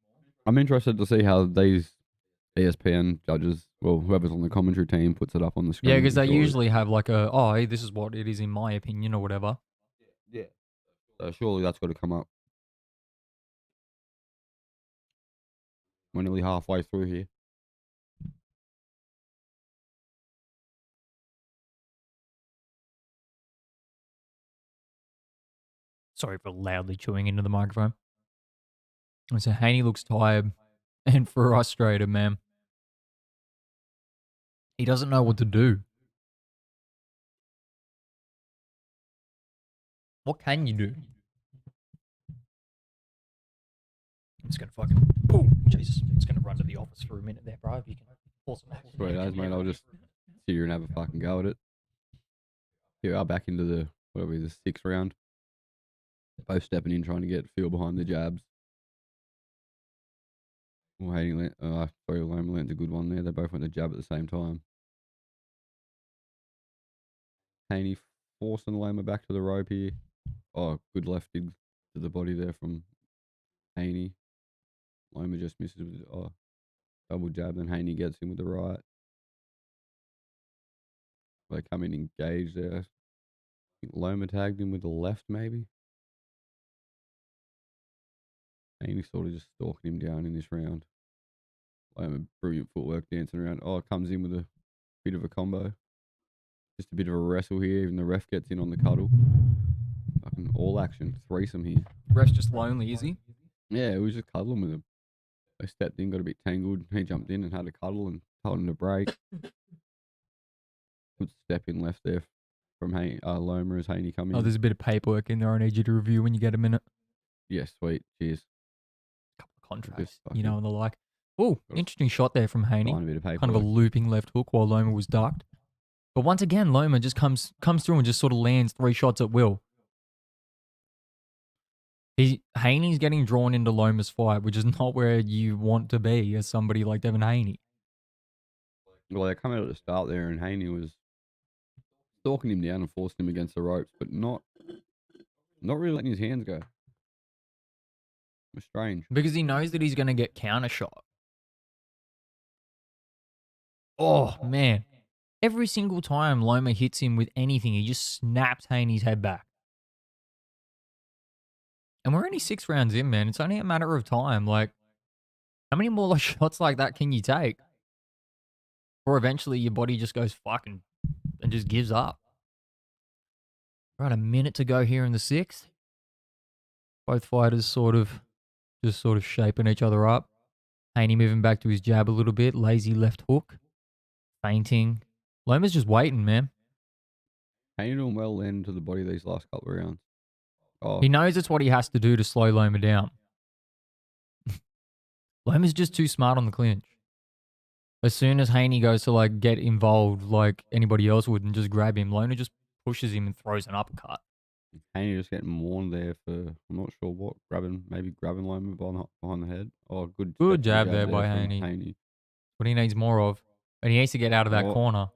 I'm interested to see how these ESPN judges, well, whoever's on the commentary team, puts it up on the screen. Yeah, because they usually have like hey, this is what it is in my opinion or whatever. Yeah. So surely that's got to come up. We're nearly halfway through here. Sorry for loudly chewing into the microphone. And so Haney looks tired and frustrated, man. He doesn't know what to do. What can you do? I'm just gonna fucking. Oh, Jesus! I'm just gonna run to the office for a minute there, bro. If you can pour some apples. Sweet as, mate. I'll just sit here and have a fucking go at it. Here we are back into the, whatever, the 6th round. Both stepping in, trying to get feel behind the jabs. Well, sorry, Loma landed a good one there. They both went to jab at the same time. Haney forcing Loma back to the rope here. Oh, good left dig to the body there from Haney. Loma just misses with double jab, then Haney gets him with the right. They come in engaged there. I think Loma tagged him with the left, maybe. Haney sort of just stalking him down in this round. Loma, brilliant footwork dancing around. Oh, comes in with a bit of a combo. Just a bit of a wrestle here. Even the ref gets in on the cuddle. Fucking all action. Threesome here. Ref's just lonely, is he? Yeah, we was just cuddling with him. They stepped in, got a bit tangled. He jumped in and had a cuddle and told him to break. Good step in left there from Loma as Haney come in. Oh, there's a bit of paperwork in there I need you to review when you get a minute. Yeah, sweet. Cheers. Couple of contracts, you know, and the like. Oh, interesting shot there from Haney. Find a bit of Kind of a looping left hook while Loma was ducked. But once again, Loma just comes through and just sort of lands 3 shots at will. Haney's getting drawn into Loma's fight, which is not where you want to be as somebody like Devin Haney. Well, they come out at the start there, and Haney was stalking him down and forcing him against the ropes, but not really letting his hands go. It was strange. Because he knows that he's going to get counter shot. Oh, man. Every single time Loma hits him with anything, he just snaps Haney's head back. And we're only 6 rounds in, man. It's only a matter of time. Like, how many more shots like that can you take? Or eventually your body just goes fucking and just gives up. Right, a minute to go here in the 6th. Both fighters sort of shaping each other up. Haney moving back to his jab a little bit. Lazy left hook. Feinting. Loma's just waiting, man. Haney doing well landing to the body these last couple of rounds. Oh. He knows it's what he has to do to slow Loma down. Loma's just too smart on the clinch. As soon as Haney goes to like get involved like anybody else would and just grab him, Loma just pushes him and throws an uppercut. Haney just getting warned there for, I'm not sure what, maybe grabbing Loma behind the head. Oh, good jab there by Haney. What he needs more of. And he needs to get out of that corner.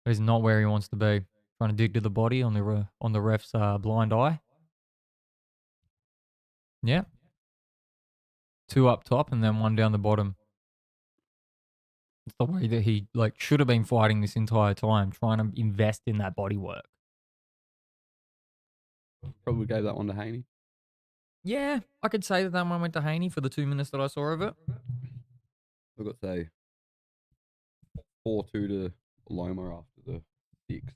He's not where he wants to be. Trying to dig to the body on the ref's blind eye. Yeah. 2 up top and then 1 down the bottom. It's the way that he like should have been fighting this entire time, trying to invest in that body work. Probably gave that one to Haney. Yeah, I could say that one went to Haney for the 2 minutes that I saw of it. I've got to say 4-2 to Loma after the 6th.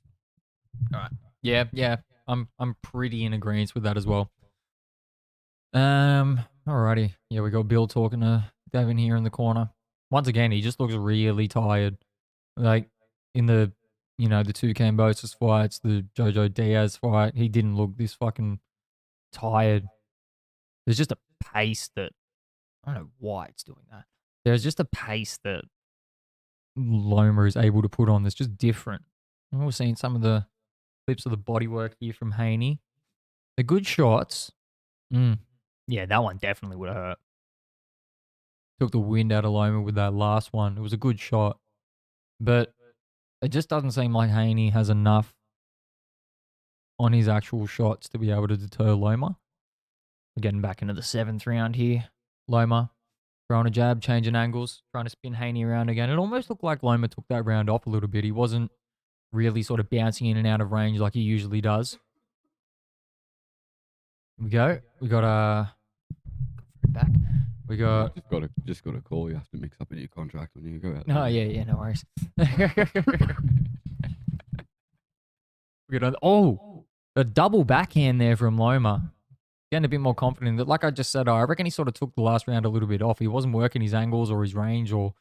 All right. Yeah. I'm pretty in agreement with that as well. Alrighty. Yeah, we got Bill talking to Devin here in the corner. Once again, he just looks really tired. Like in the, the 2 Cambosis fights, the Jojo Diaz fight, he didn't look this fucking tired. There's just a pace that, I don't know why it's doing that. There's just a pace that Loma is able to put on that's just different. We've seen some of the clips of the bodywork here from Haney. The good shots. Yeah, that one definitely would have hurt. Took the wind out of Loma with that last one. It was a good shot. But it just doesn't seem like Haney has enough on his actual shots to be able to deter Loma. We're getting back into the 7th round here. Loma throwing a jab, changing angles, trying to spin Haney around again. It almost looked like Loma took that round off a little bit. He wasn't really sort of bouncing in and out of range like he usually does. Here we go. We got back. We got just got a call. You have to mix up in your contract when you go out. Oh yeah, no worries. We got a double backhand there from Loma. Getting a bit more confident. That, like I just said, I reckon he sort of took the last round a little bit off. He wasn't working his angles or his range or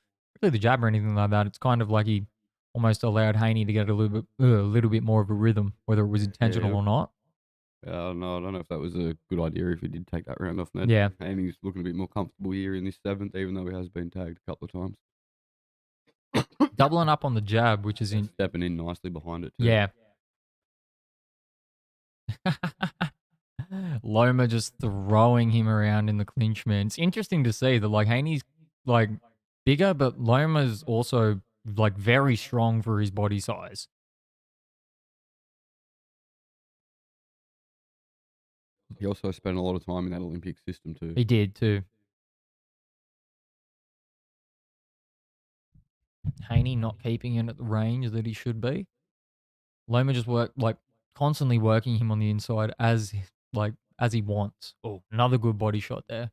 really the jab or anything like that. It's kind of like he almost allowed Haney to get a little bit more of a rhythm, whether it was intentional or not. Yeah, I don't know. I don't know if that was a good idea if he did take that round off Ned. Yeah. Haney's looking a bit more comfortable here in this 7th, even though he has been tagged a couple of times. Doubling up on the jab, which is in. Stepping in nicely behind it too. Yeah. Loma just throwing him around in the clinch, man. It's interesting to see that like Haney's like bigger, but Loma's also like very strong for his body size. He also spent a lot of time in that Olympic system too. He did too. Haney not keeping it at the range that he should be. Loma just constantly working him on the inside as he wants. Oh, another good body shot there.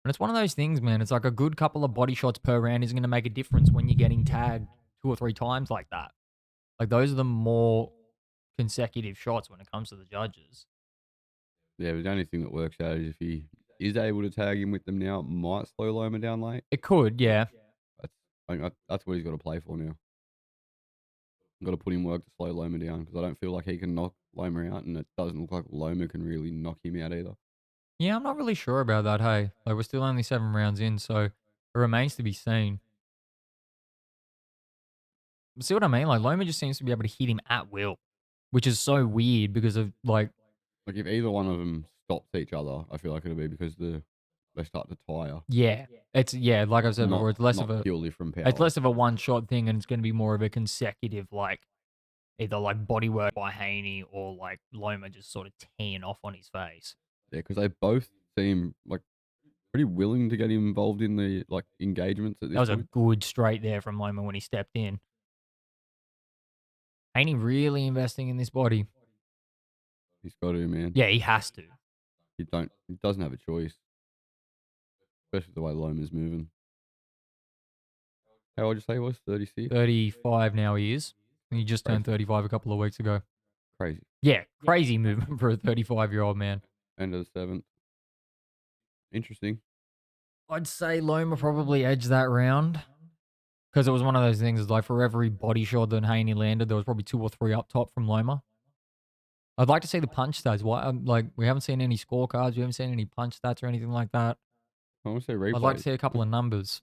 And it's one of those things, man. It's like a good couple of body shots per round is going to make a difference when you're getting tagged 2 or 3 times like that. Like those are the more consecutive shots when it comes to the judges. Yeah, but the only thing that works out is if he is able to tag him with them now, it might slow Loma down late. It could, yeah. I think that's what he's got to play for now. Got to put in work to slow Loma down because I don't feel like he can knock Loma out, and it doesn't look like Loma can really knock him out either. Yeah, I'm not really sure about that, hey. Like, we're still only 7 rounds in, so it remains to be seen. See what I mean? Like, Loma just seems to be able to hit him at will, which is so weird because of, like... Like, if either one of them stops each other, I feel like it'll be because they start to tire. Yeah. Like I've said before, it's less of a... purely from power. It's less of a one-shot thing, and it's going to be more of a consecutive, like, either, like, bodywork by Haney or, like, Loma just sort of teeing off on his face. Yeah, because they both seem, like, pretty willing to get him involved in the, like, engagements at this point. That was a good straight there from Loma when he stepped in. Haney really investing in this body. He's got to, man. Yeah, he has to. He doesn't have a choice. Especially the way Loma's moving. How old did you say he was? 36? 35 now he is. He just turned 35 a couple of weeks ago. Crazy. Yeah, crazy movement for a 35-year-old man. End of the 7th. Interesting. I'd say Loma probably edged that round. Because it was one of those things, like for every body shot that Haney landed, there was probably 2 or 3 up top from Loma. I'd like to see the punch stats. Like, we haven't seen any scorecards. We haven't seen any punch stats or anything like that. I want to see replays. I'd like to see a couple of numbers.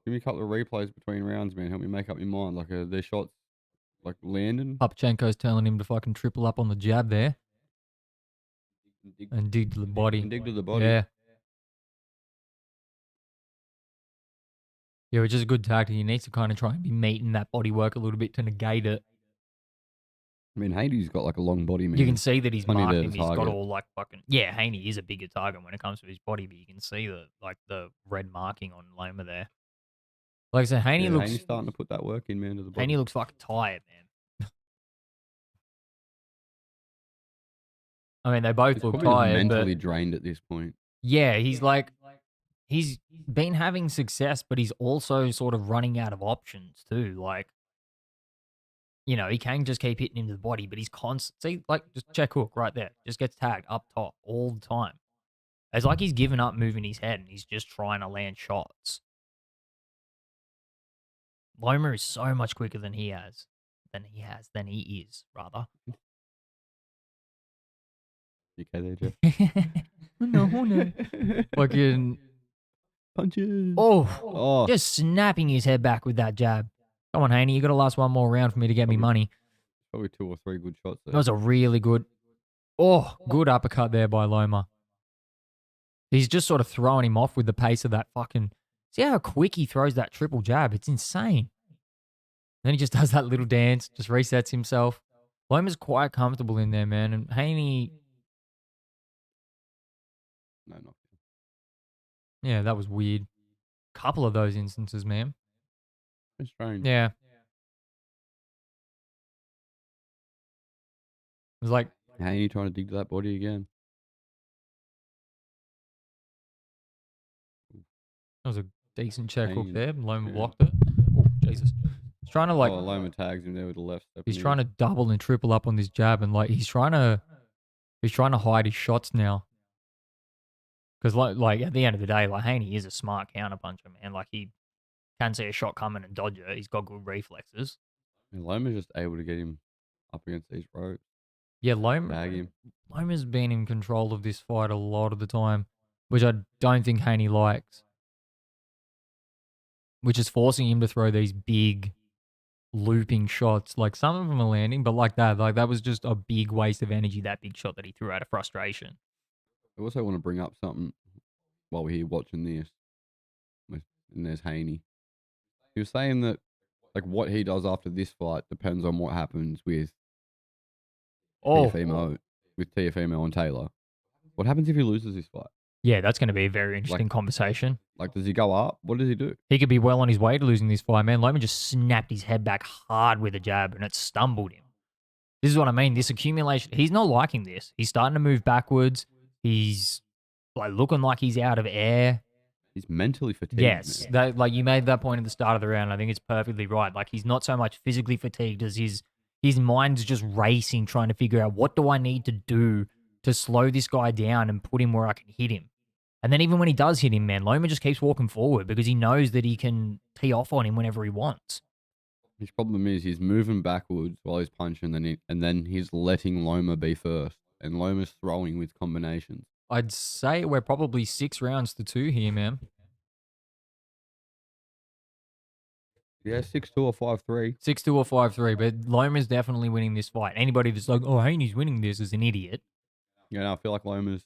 Give me a couple of replays between rounds, man. Help me make up your mind. Like, their shots, like, landing. Papchenko's telling him to fucking triple up on the jab there. And dig to the body. And dig to the body. Yeah. Yeah, which is a good tactic. He needs to kind of try and be meeting that body work a little bit to negate it. I mean, Haney's got, like, a long body, man. You can see that he's Plenty marked there him. to He's got target. all like fucking... Yeah, Haney is a bigger target when it comes to his body, but you can see the red marking on Loma there. Like I said, Haney's starting to put that work in, man, to the body. Haney looks fucking tired, man. I mean, they both He's look probably tired, mentally but drained at this point. yeah, he's been having success, but he's also sort of running out of options too. Like, you know, he can just keep hitting him to the body, but he's constant. See, like, just check hook right there. Just gets tagged up top all the time. It's like he's given up moving his head and he's just trying to land shots. Loma is so much quicker than he is, rather. You okay there, Jeff? No. Fucking punches. Oh, just snapping his head back with that jab. Come on, Haney, you got to last one more round for me to get me money. Probably 2 or 3 good shots there. That was a really good, good uppercut there by Loma. He's just sort of throwing him off with the pace of that fucking... See how quick he throws that triple jab? It's insane. Then he just does that little dance, just resets himself. Loma's quite comfortable in there, man. And Haney... No, not. Yeah, that was weird. Couple of those instances, man. It's strange. Yeah. It was like... Haney trying to dig to that body again. That was a decent check hook Haney, there. Loma yeah. blocked it. Oh, Jesus. He's trying to like... Loma tags him there with the left step. He's trying to double and triple up on this jab, and like he's trying to hide his shots now. Because like at the end of the day, like Haney is a smart counterpuncher, man. Like he can see a shot coming and dodge it. He's got good reflexes. And Loma's just able to get him up against these ropes. Yeah, bag him. Loma's been in control of this fight a lot of the time, which I don't think Haney likes. Which is forcing him to throw these big looping shots. Like some of them are landing, but like that was just a big waste of energy, that big shot that he threw out of frustration. I also want to bring up something while we're here watching this. And there's Haney. He was saying that like what he does after this fight depends on what happens with TFMO, with TFMO and Taylor. What happens if he loses this fight? Yeah, that's going to be a very interesting conversation. Like, does he go up? What does he do? He could be well on his way to losing this fight, man. Loma just snapped his head back hard with a jab and it stumbled him. This is what I mean. This accumulation, he's not liking this. He's starting to move backwards. He's like looking like he's out of air. He's mentally fatigued. Yes, that, like you made that point at the start of the round. I think it's perfectly right. Like he's not so much physically fatigued as his mind's just racing, trying to figure out what do I need to do to slow this guy down and put him where I can hit him. And then even when he does hit him, man, Loma just keeps walking forward because he knows that he can tee off on him whenever he wants. His problem is he's moving backwards while he's punching, and then he's letting Loma be first, and Loma's throwing with combinations. I'd say we're probably 6 rounds to 2 here, man. Yeah, 6-2 or 5-3. 6-2 or 5-3, but Loma's definitely winning this fight. Anybody that's like, oh, Haney's winning this is an idiot. Yeah, no, I feel like Loma's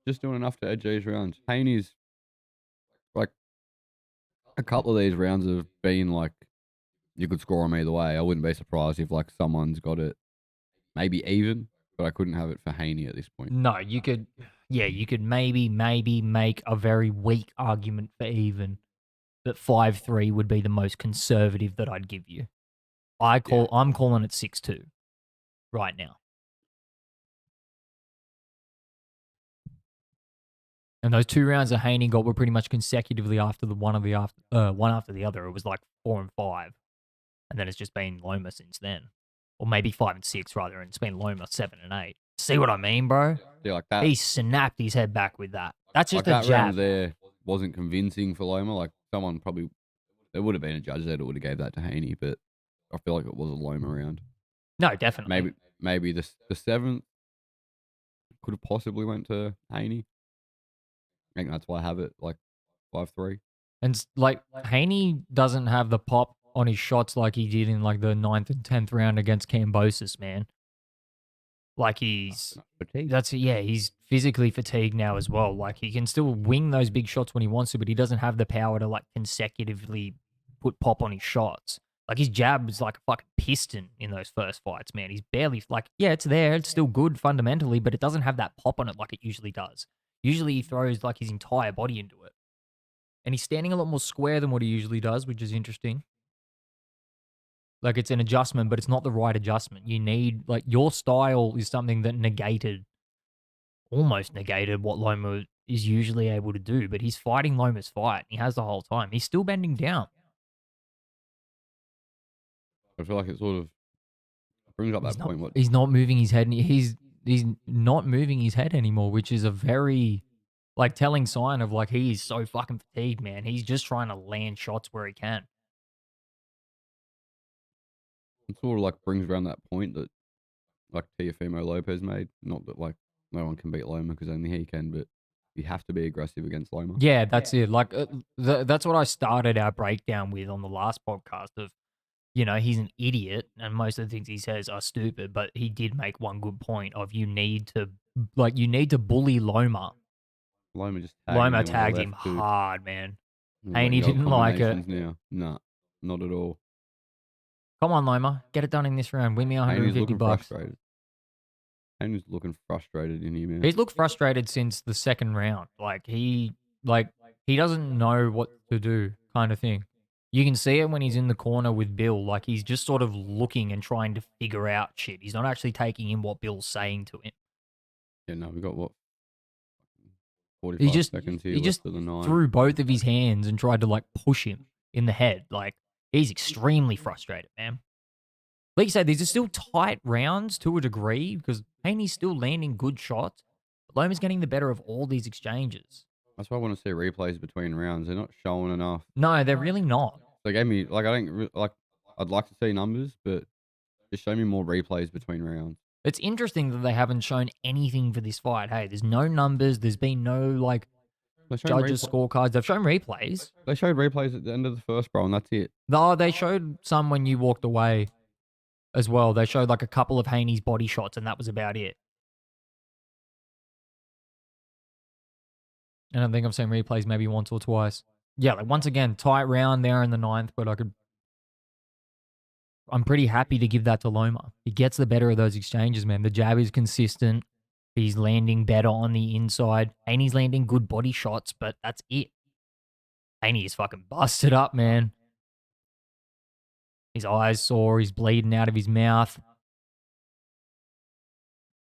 just doing enough to edge these rounds. Haney's, like, a couple of these rounds have been, like, you could score them either way. I wouldn't be surprised if, like, someone's got it maybe even, but I couldn't have it for Haney at this point. No, you could maybe make a very weak argument for even, that 5-3 would be the most conservative that I'd give you. I'm calling it 6-2 right now. And those 2 rounds that Haney got were pretty much consecutively after one after the other. It was like 4 and 5. And then it's just been Loma since then. Or maybe 5 and 6 rather, and it's been Loma 7 and 8. See what I mean, bro? Yeah, like that. He snapped his head back with that. That's just like a that round jab. there wasn't convincing for Loma. Like someone probably, there would have been a judge there that would have gave that to Haney, but I feel like it was a Loma round. No, definitely. Maybe the 7th could have possibly went to Haney. I think that's why I have it like 5-3. And like Haney doesn't have the pop on his shots like he did in like the 9th and 10th round against Cambosis, man. Like he's fatigued. He's physically fatigued now as well. Like he can still wing those big shots when he wants to, but he doesn't have the power to like consecutively put pop on his shots. Like his jab is like a fucking piston in those first fights, man. He's barely like, yeah, it's there. It's still good fundamentally, but it doesn't have that pop on it like it usually does. Usually he throws like his entire body into it. And he's standing a lot more square than what he usually does, which is interesting. Like it's an adjustment, but it's not the right adjustment. You need, like, your style is something that almost negated what Loma is usually able to do, but he's fighting Loma's fight. He has the whole time. He's still bending down. I feel like it sort of brings up that point. He's not moving his head. He's not moving his head anymore, which is a very like telling sign of like he is so fucking fatigued, man. He's just trying to land shots where he can. It sort of like brings around that point that like Teofimo Lopez made. Not that like no one can beat Loma because only he can, but you have to be aggressive against Loma. Yeah, that's it. Like that's what I started our breakdown with on the last podcast of, you know, he's an idiot and most of the things he says are stupid, but he did make one good point of you need to bully Loma. Loma tagged him hard, man. Haney didn't like it. Now. Nah, not at all. Come on, Loma. Get it done in this round. Win me $150. Frustrated. Haney's looking frustrated in here, man. He's looked frustrated since the second round. He doesn't know what to do, kind of thing. You can see it when he's in the corner with Bill. Like, he's just sort of looking and trying to figure out shit. He's not actually taking in what Bill's saying to him. Yeah, no, we got what? 45 seconds here. He just threw both of his hands and tried to, like, push him in the head. Like, he's extremely frustrated, man. Like you said, these are still tight rounds to a degree because Haney's still landing good shots. But Loma's getting the better of all these exchanges. That's why I want to see replays between rounds. They're not showing enough. No, they're really not. They gave me, like, I'd like to see numbers, but just show me more replays between rounds. It's interesting that they haven't shown anything for this fight. Hey, there's no numbers. There's been no, like, They showed judges' scorecards. They've shown replays. They showed replays at the end of the first, bro, and that's it. No, they showed some when you walked away as well. They showed, like, a couple of Haney's body shots, and that was about it. And I think I've seen replays maybe once or twice. Yeah, like, once again, tight round there in the 9th, but I'm pretty happy to give that to Loma. He gets the better of those exchanges, man. The jab is consistent. He's landing better on the inside. Haney's landing good body shots, but that's it. Haney is fucking busted up, man. His eyes sore. He's bleeding out of his mouth.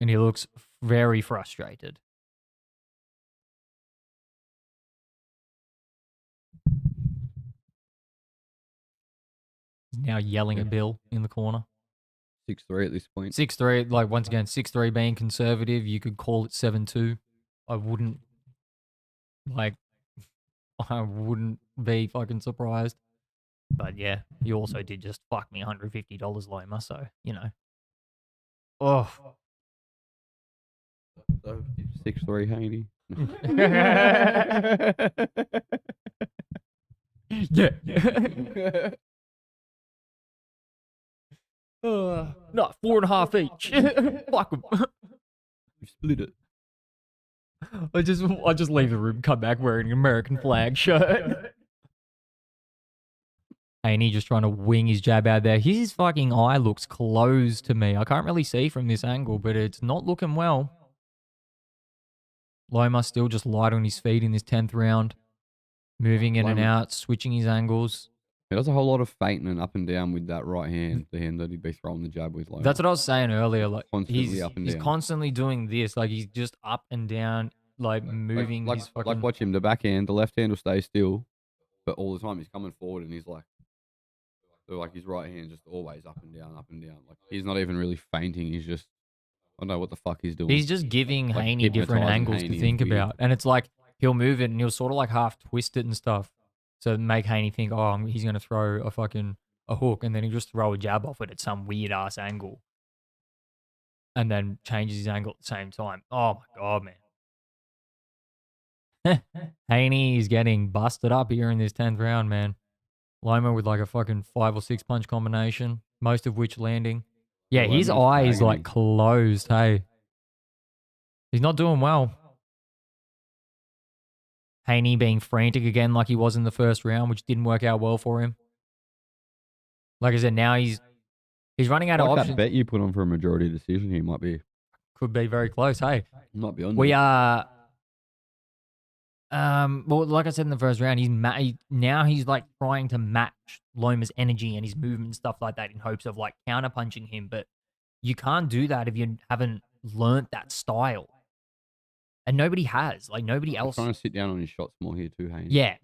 And he looks very frustrated. He's now yelling at Bill in the corner. 6-3 at this point. 6-3, like, once again, 6-3 being conservative. You could call it 7-2. I wouldn't be fucking surprised. But yeah, he also did just fuck me $150, Loma, so, you know. Oh. 6-3 Haney. Yeah. No, 4.5 each. Fuck 'em. You split it. I just leave the room, come back wearing an American flag shirt. Haney just trying to wing his jab out there. His fucking eye looks closed to me. I can't really see from this angle, but it's not looking well. Loma still just light on his feet in this 10th round. Moving in and out, switching his angles. He does a whole lot of feinting and up and down with that right hand, the hand that he'd be throwing the jab with. Loma. That's what I was saying earlier. Like, Constantly up and he's down. constantly doing this. Like, he's just up and down, like moving his fucking... Like, watch him, the backhand, the left hand will stay still, but all the time he's coming forward and he's like, his right hand just always up and down, up and down. Like, he's not even really feinting. He's just, I don't know what the fuck he's doing. He's just giving Like, Haney different hypnotising angles Haney to think is weird. about. And it's like, he'll move it and he'll sort of like half twist it and stuff. So make Haney think, oh, he's going to throw a hook. And then he'll just throw a jab off it at some weird ass angle. And then changes his angle at the same time. Oh my God, man. Haney is getting busted up here in this 10th round, man. Loma with like a fucking 5 or 6 punch combination, most of which landing. Yeah, his eye is like closed, hey. He's not doing well. Haney being frantic again like he was in the first round, which didn't work out well for him. Like I said, now he's running out of options. That bet you put on for a majority decision here might be. Could be very close, hey. Might be on We there. are... well, like I said in the first round, now he's like trying to match Loma's energy and his movement and stuff like that in hopes of like counter-punching him, but you can't do that if you haven't learnt that style. And nobody has. Like, nobody else... Trying to sit down on his shots more here too, Haney. Yeah.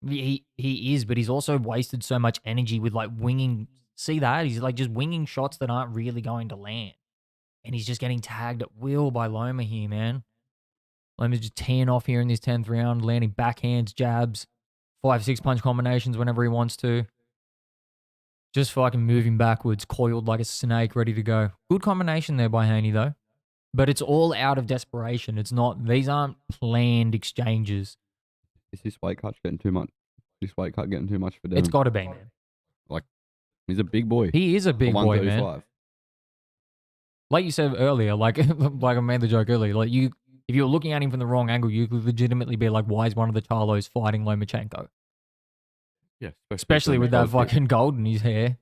He is, but he's also wasted so much energy with like winging... See that? He's like just winging shots that aren't really going to land. And he's just getting tagged at will by Loma here, man. Loma's just teeing off here in this 10th round, landing backhands, jabs, 5-6 punch combinations whenever he wants to. Just fucking moving backwards, coiled like a snake, ready to go. Good combination there by Haney, though. But it's all out of desperation. It's not, these aren't planned exchanges. Is this weight cut getting too much? This weight cut getting too much for them? It's got to be, man. Like, he's a big boy. He is a big boy, man. 135. Like you said earlier, like I made the joke earlier, like if you were looking at him from the wrong angle, you could legitimately be like, why is one of the Charlos fighting Lomachenko? Yeah, Especially with that fucking gold in his hair.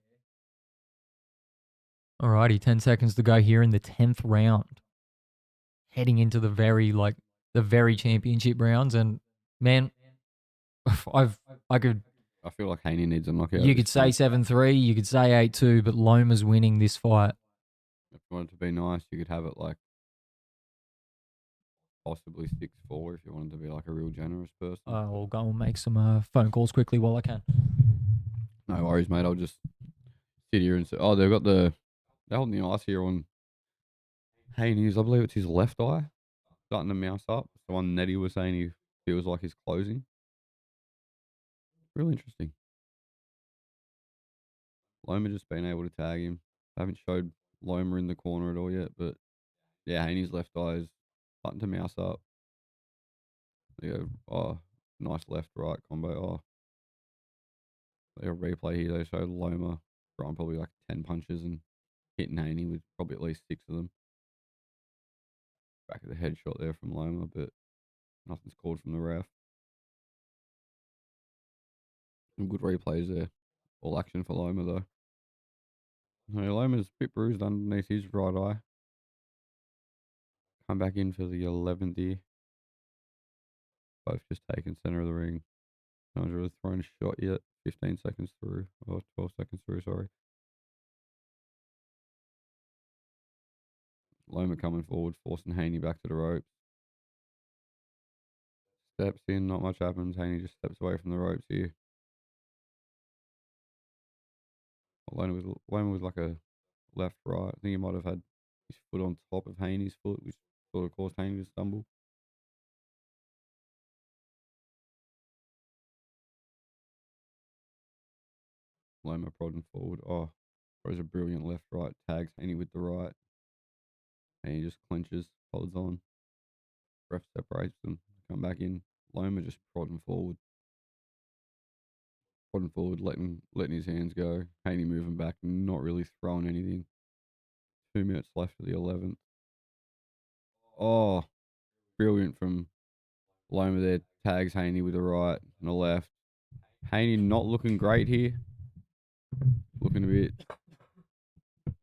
Alrighty, 10 seconds to go here in the 10th round. Heading into the very championship rounds, and man, I feel like Haney needs a knockout. You could say 7-3, you could say 8-2, but Loma's winning this fight. If you want it to be nice, you could have it like possibly 6-4 if you wanted to be like a real generous person. I'll go and make some phone calls quickly while I can. No worries, mate. I'll just sit here and say, oh, they're holding the ice here on Haney's. I believe it's his left eye starting to mouse up. It's the one Nettie was saying he feels like he's closing. Really interesting. Loma just being able to tag him. I haven't showed Loma in the corner at all yet, but yeah, Haney's left eye is starting to mouse up. They go, oh, nice left right combo. Oh, they have a replay here. They show Loma throwing probably like 10 punches and hitting Haney with probably at least 6 of them. Back of the head shot there from Loma, but nothing's called from the ref. Some good replays there. All action for Loma though. Loma's a bit bruised underneath his right eye. Come back in for the 11th here. Both just taken center of the ring. No one's really thrown a shot yet. 15 seconds through, or 12 seconds through, sorry. Loma coming forward, forcing Haney back to the ropes. Steps in, not much happens. Haney just steps away from the ropes here. Loma was like a left right. I think he might have had his foot on top of Haney's foot, which sort of caused Haney to stumble. Loma prodding forward. Oh, throws a brilliant left right, tags Haney with the right. Haney just clinches, holds on. Ref separates them. Come back in. Loma just prodding forward. Prodding forward, letting his hands go. Haney moving back, not really throwing anything. 2 minutes left of the 11th. Oh, brilliant from Loma there. Tags Haney with the right and the left. Haney not looking great here. Looking a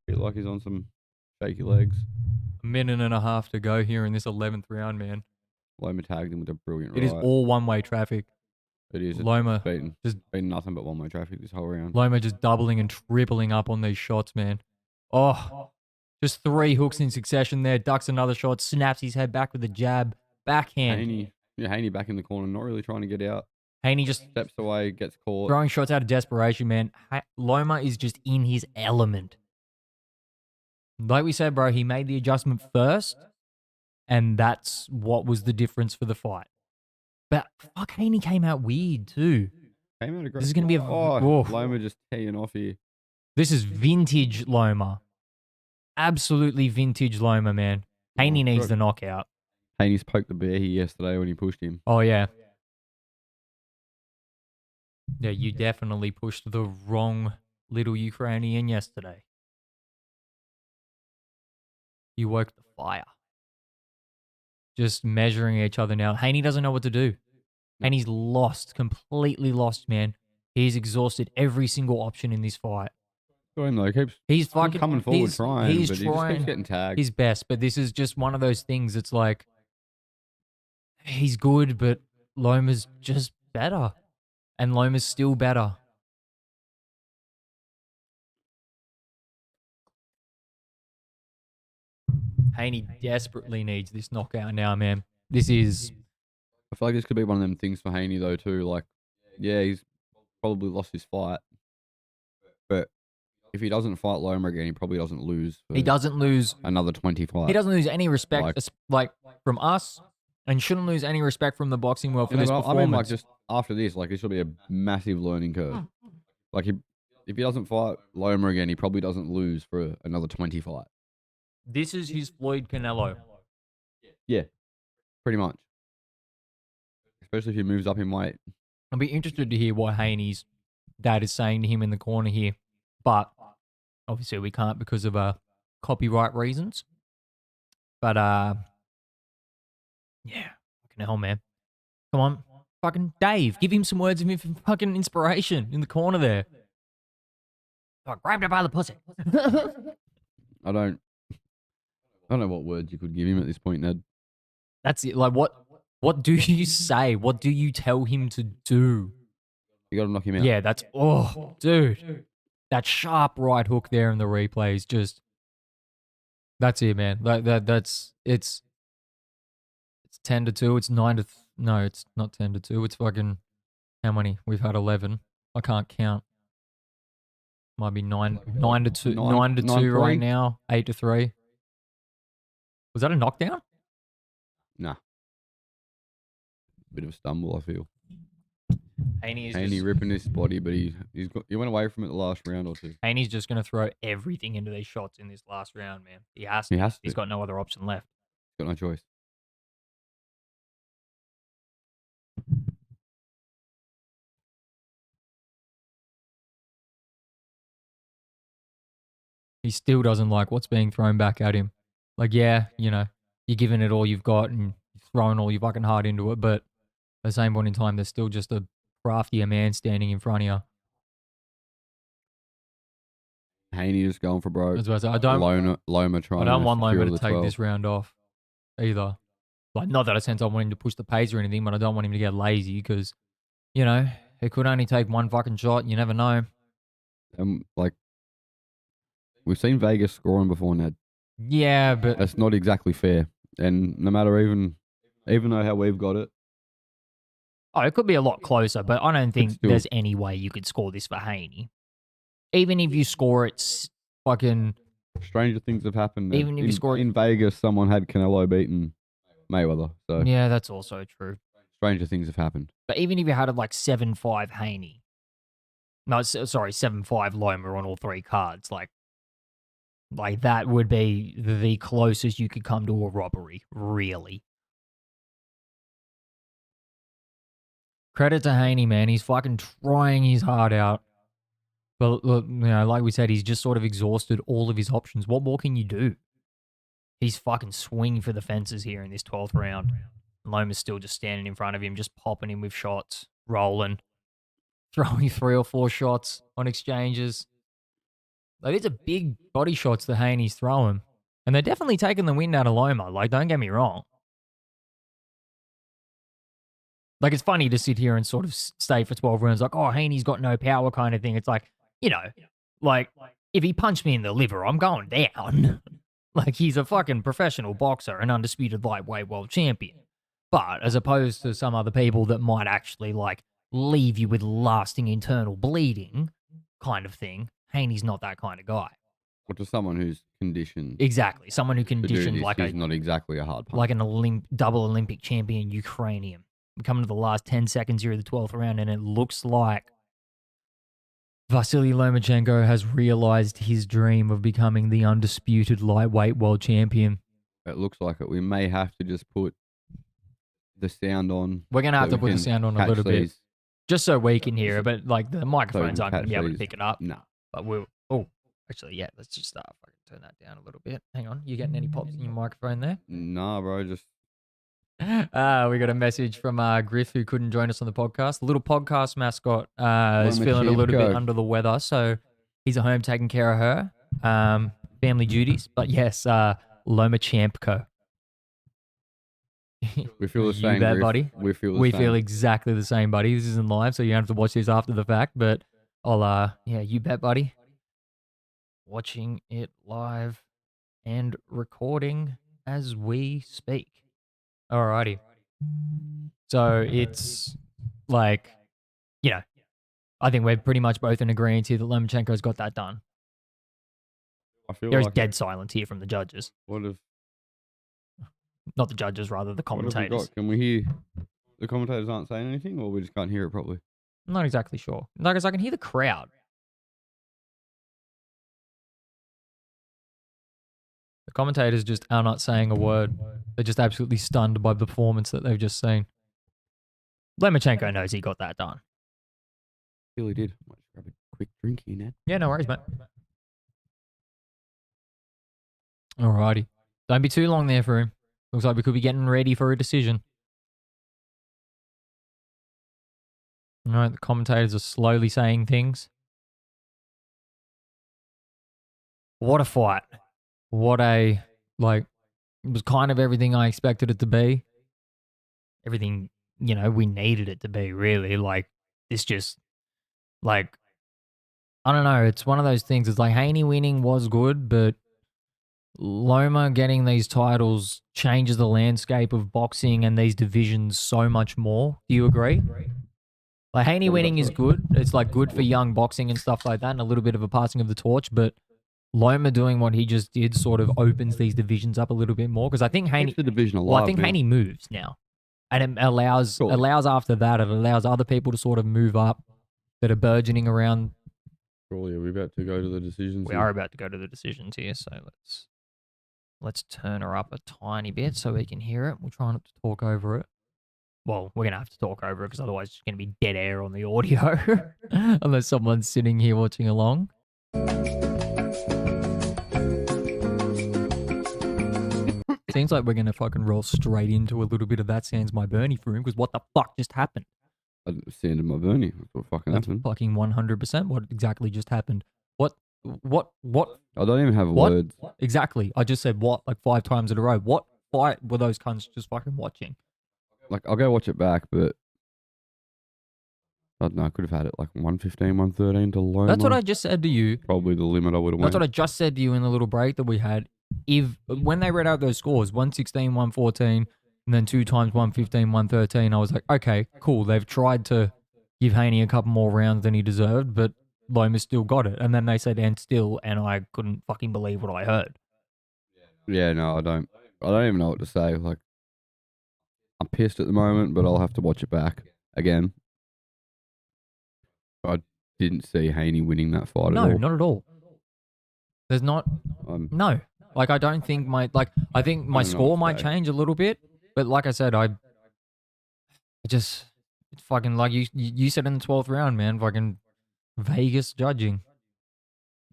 bit like he's on some shaky legs. A minute and a half to go here in this 11th round, man. Loma tagged him with a brilliant It is all one-way traffic. It is. Loma It's been nothing but one-way traffic this whole round. Loma just doubling and tripling up on these shots, man. Oh, just 3 hooks in succession there. Ducks another shot, snaps his head back with a jab. Backhand. Haney back in the corner, not really trying to get out. Haney just Steps away, gets caught. throwing shots out of desperation, man. Loma is just in his element. Like we said, bro, he made the adjustment first, and that's what was the difference for the fight. But fuck, Haney came out weird too. Came out a great. This is going to be a... Loma just teeing off here. This is vintage Loma. Absolutely vintage Loma, man. Haney needs the knockout. Haney's poked the bear here yesterday when he pushed him. Oh, yeah. Yeah, you definitely pushed the wrong little Ukrainian yesterday. You woke the fire. Just measuring each other now. Haney doesn't know what to do. And he's lost, completely lost, man. He's exhausted every single option in this fight. Go him though. He's fucking coming forward trying, he's but he just keeps getting tagged. His best, but this is just one of those things. It's like he's good, but Loma's just better, and Loma's still better. Haney desperately needs this knockout now, man. This is... I feel like this could be one of them things for Haney though too. Like, yeah, he's probably lost his fight, but if he doesn't fight Loma again, he probably doesn't lose. He doesn't lose another 20 fights. He doesn't lose any respect, like from us, and shouldn't lose any respect from the boxing world for this performance. I mean, like just after this, like this will be a massive learning curve. Like if he doesn't fight Loma again, he probably doesn't lose for another 20 fights. This is his Floyd Canelo. Yeah, pretty much. Especially if he moves up in weight. I'd be interested to hear what Haney's dad is saying to him in the corner here, but obviously we can't because of copyright reasons. But yeah, fucking hell, man. Come on, fucking Dave, give him some words of fucking inspiration in the corner there. I grabbed her by the pussy. I don't know what words you could give him at this point, Ned. That's it. Like, what do you say? What do you tell him to do? You got to knock him out. Yeah, that's... Oh, dude. That sharp right hook there in the replay is just... That's it, man. That's... It's 10-2. It's 9-... No, it's not 10-2. It's fucking... How many? We've had 11. I can't count. Might be 9-2. 9-2 right now. 8-3. Was that a knockdown? Nah. Bit of a stumble, I feel. Haney is Haney just, ripping this body, but he went away from it the last round or two. Haney's just going to throw everything into these shots in this last round, man. He has to. He has to. He's got no other option left. Got no choice. He still doesn't like what's being thrown back at him. Like, yeah, you're giving it all you've got and throwing all your fucking heart into it, but at the same point in time, there's still just a craftier man standing in front of you. Haney just going for broke. As well as I don't Loma trying. I don't want Loma to the take 12. this round off either. Like, not that I sense I want him to push the pace or anything, but I don't want him to get lazy because, he could only take one fucking shot. You never know. Like, we've seen Vegas scoring before, Ned. Yeah, but That's not exactly fair. And no matter even though how we've got it, it could be a lot closer, but I don't think still- there's any way you could score this for Haney. Even if you score it fucking... stranger things have happened. Ned. Even if you score it... in Vegas, someone had Canelo beaten Mayweather. So Yeah, that's also true. stranger things have happened. But even if you had it like 7-5 Haney... No, sorry, 7-5 Loma on all three cards, like that would be the closest you could come to a robbery, really. Credit to Haney, man. He's fucking trying his heart out. But look, like we said, he's just sort of exhausted all of his options. What more can you do? He's fucking swinging for the fences here in this 12th round. Loma's still just standing in front of him, just popping him with shots, rolling, throwing 3 or 4 shots on exchanges. Like, these are big body shots that Haney's throwing. And they're definitely taking the wind out of Loma. Like, don't get me wrong. Like, it's funny to sit here and sort of stay for 12 rounds like, oh, Haney's got no power kind of thing. It's like, like, if he punched me in the liver, I'm going down. Like, he's a fucking professional boxer, an undisputed lightweight world champion. But as opposed to some other people that might actually, like, leave you with lasting internal bleeding kind of thing, Haney's not that kind of guy. Or to someone who's conditioned. Exactly. Someone who to do conditioned this, like he's not exactly a hard punch. like an double Olympic champion Ukrainian. We're coming to the last 10 seconds here of the 12th round, and it looks like Vasily Lomachenko has realized his dream of becoming the undisputed lightweight world champion. It looks like it. We may have to just put the sound on. We're going to have so to we put the can sound on a catch little bit, these. just so we can hear it, but like the So microphones we can aren't going to catch be able to these. pick it up. No. But we'll, actually, yeah, let's just fucking turn that down a little bit. Hang on, you getting any pops in your microphone there? Nah, bro. Just We got a message from Griff, who couldn't join us on the podcast. The little podcast mascot is feeling a little bit under the weather, so he's at home taking care of her family duties. But yes, Lomachenko. we feel the You same, bet, Griff. buddy. We feel the We same. feel exactly the same, buddy. This isn't live, so you don't have to watch this after the fact. But I'll, you bet, buddy. Watching it live and recording as we speak. Alrighty. So it's like, I think we're pretty much both in agreement here that Lomachenko's got that done. I feel There's like dead silence here from the judges. What if? Not the judges, rather the What have we commentators. got? Can we hear? The commentators aren't saying anything, or we just can't hear it properly. I'm not exactly sure. Like, as I can hear the crowd. The commentators just are not saying a word. They're just absolutely stunned by the performance that they've just seen. Lomachenko knows he got that done. Really did. Might just grab a quick drink here, Ned. Yeah, no worries, mate. Alrighty. Don't be too long there for him. Looks like we could be getting ready for a decision. Alright, the commentators are slowly saying things. What a fight. What a, it was kind of everything I expected it to be. Everything, we needed it to be, really. This just, I don't know. It's one of those things. It's like Haney winning was good, but Loma getting these titles changes the landscape of boxing and these divisions so much more. Do you agree? Like, Haney winning is good. It's good for young boxing and stuff like that, and a little bit of a passing of the torch, but Loma doing what he just did sort of opens these divisions up a little bit more, because I think Haney, Keeps the division alive. well, I think man. Haney moves now. And it allows Cool. after that, it allows other people to sort of move up that are burgeoning around. Surely, are we about to go to the decisions? We are about to go to the decisions here, so let's turn her up a tiny bit so we can hear it. We'll try not to talk over it. Well, we're gonna have to talk over it because otherwise it's gonna be dead air on the audio, unless someone's sitting here watching along. Seems like we're gonna fucking roll straight into a little bit of That Sounds My Bernie Froome, because what the fuck just happened? I sanded my Bernie. That's what fucking That's happened. fucking 100% what exactly just happened. What? I don't even have What? words. Exactly. I just said what like 5 times in a row. What fight were those cunts just fucking watching? Like, I'll go watch it back, but I don't know. I could have had it like 115, 113 to Loma. That's what I just said to you. Probably the limit I would have That's went. what I just said to you in the little break that we had. When they read out those scores, 116, 114, and then 2 times 115, 113, I was like, okay, cool. They've tried to give Haney a couple more rounds than he deserved, but Loma still got it. And then they said and still, and I couldn't fucking believe what I heard. Yeah, no, I don't even know what to say. Like, I'm pissed at the moment, but I'll have to watch it back again. I didn't see Haney winning that fight No, at all. not at all. There's not. I'm, No. Like, I don't think I think my I don't know score what to might say. change a little bit, but like I said, it's fucking like you said in the 12th round, man, fucking Vegas judging.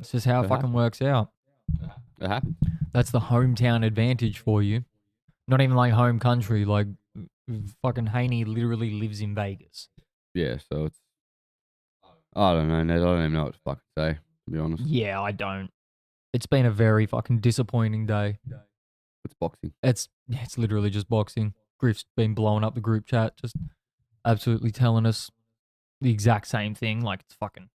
It's just how it It fucking happens. works out. it happened. That's the hometown advantage for you. Not even like home country. Like, fucking Haney literally lives in Vegas. Yeah, so it's. I don't know, Ned. I don't even know what to fucking say, to be honest. Yeah, I don't. It's been a very fucking disappointing day. It's boxing. It's literally just boxing. Griff's been blowing up the group chat, just absolutely telling us the exact same thing. Like, it's fucking.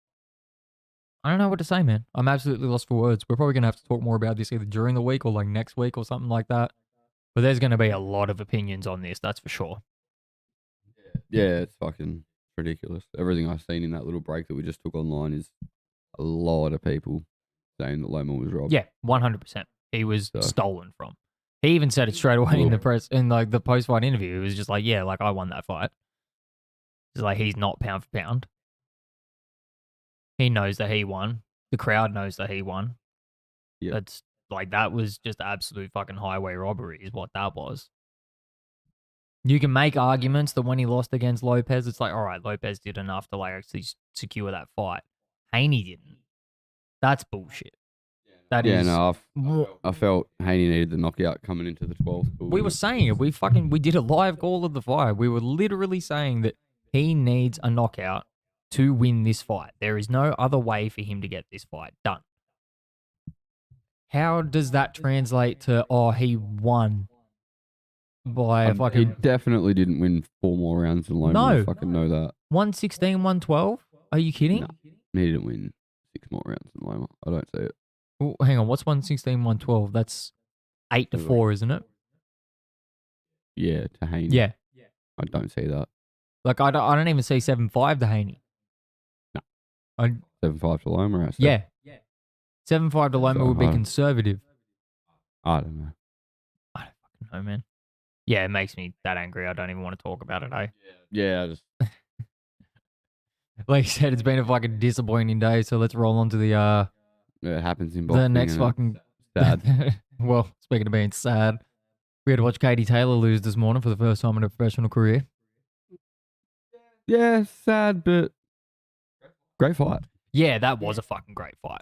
I don't know what to say, man. I'm absolutely lost for words. We're probably gonna have to talk more about this either during the week or like next week or something like that. But there's gonna be a lot of opinions on this, that's for sure. Yeah, it's fucking ridiculous. Everything I've seen in that little break that we just took online is a lot of people saying that Loma was robbed. Yeah, 100%. He was So- stolen from. He even said it straight away in the press, in like the post-fight interview. He was just like, yeah, like I won that fight. He's like, he's not pound for pound. He knows that he won. The crowd knows that he won. Yeah. That's like, that was just absolute fucking highway robbery is what that was. You can make arguments that when he lost against Lopez, it's like, all right, Lopez did enough to like actually secure that fight. Haney didn't. That's bullshit. That Yeah, is. no, I felt Haney needed the knockout coming into the 12th. but We were saying it. We did a live call of the fight. We were literally saying that he needs a knockout to win this fight. There is no other way for him to get this fight done. How does that translate to, oh, he won by a He fucking definitely didn't win 4 more rounds than Loma. No. I fucking know that. 116, 112? Are you kidding? No. He didn't win 6 more rounds than Loma. I don't see it. Well, hang on. What's 116, 112? That's 8-4, isn't it? Yeah, to Haney. Yeah. I don't see that. Like, I don't even see 7-5 to Haney. No. I, 7-5 to Loma. I said. yeah. 7-5 to Loma So, would be I don't- conservative. I don't know. I don't fucking know, man. Yeah, it makes me that angry. I don't even want to talk about it, eh? Yeah, I just. Like you said, it's been a fucking disappointing day, so let's roll on to Yeah, it happens in boxing. the next and fucking... it's sad. Well, speaking of being sad, we had to watch Katie Taylor lose this morning for the first time in her professional career. Yeah, sad, but great fight. Yeah, that was a fucking great fight.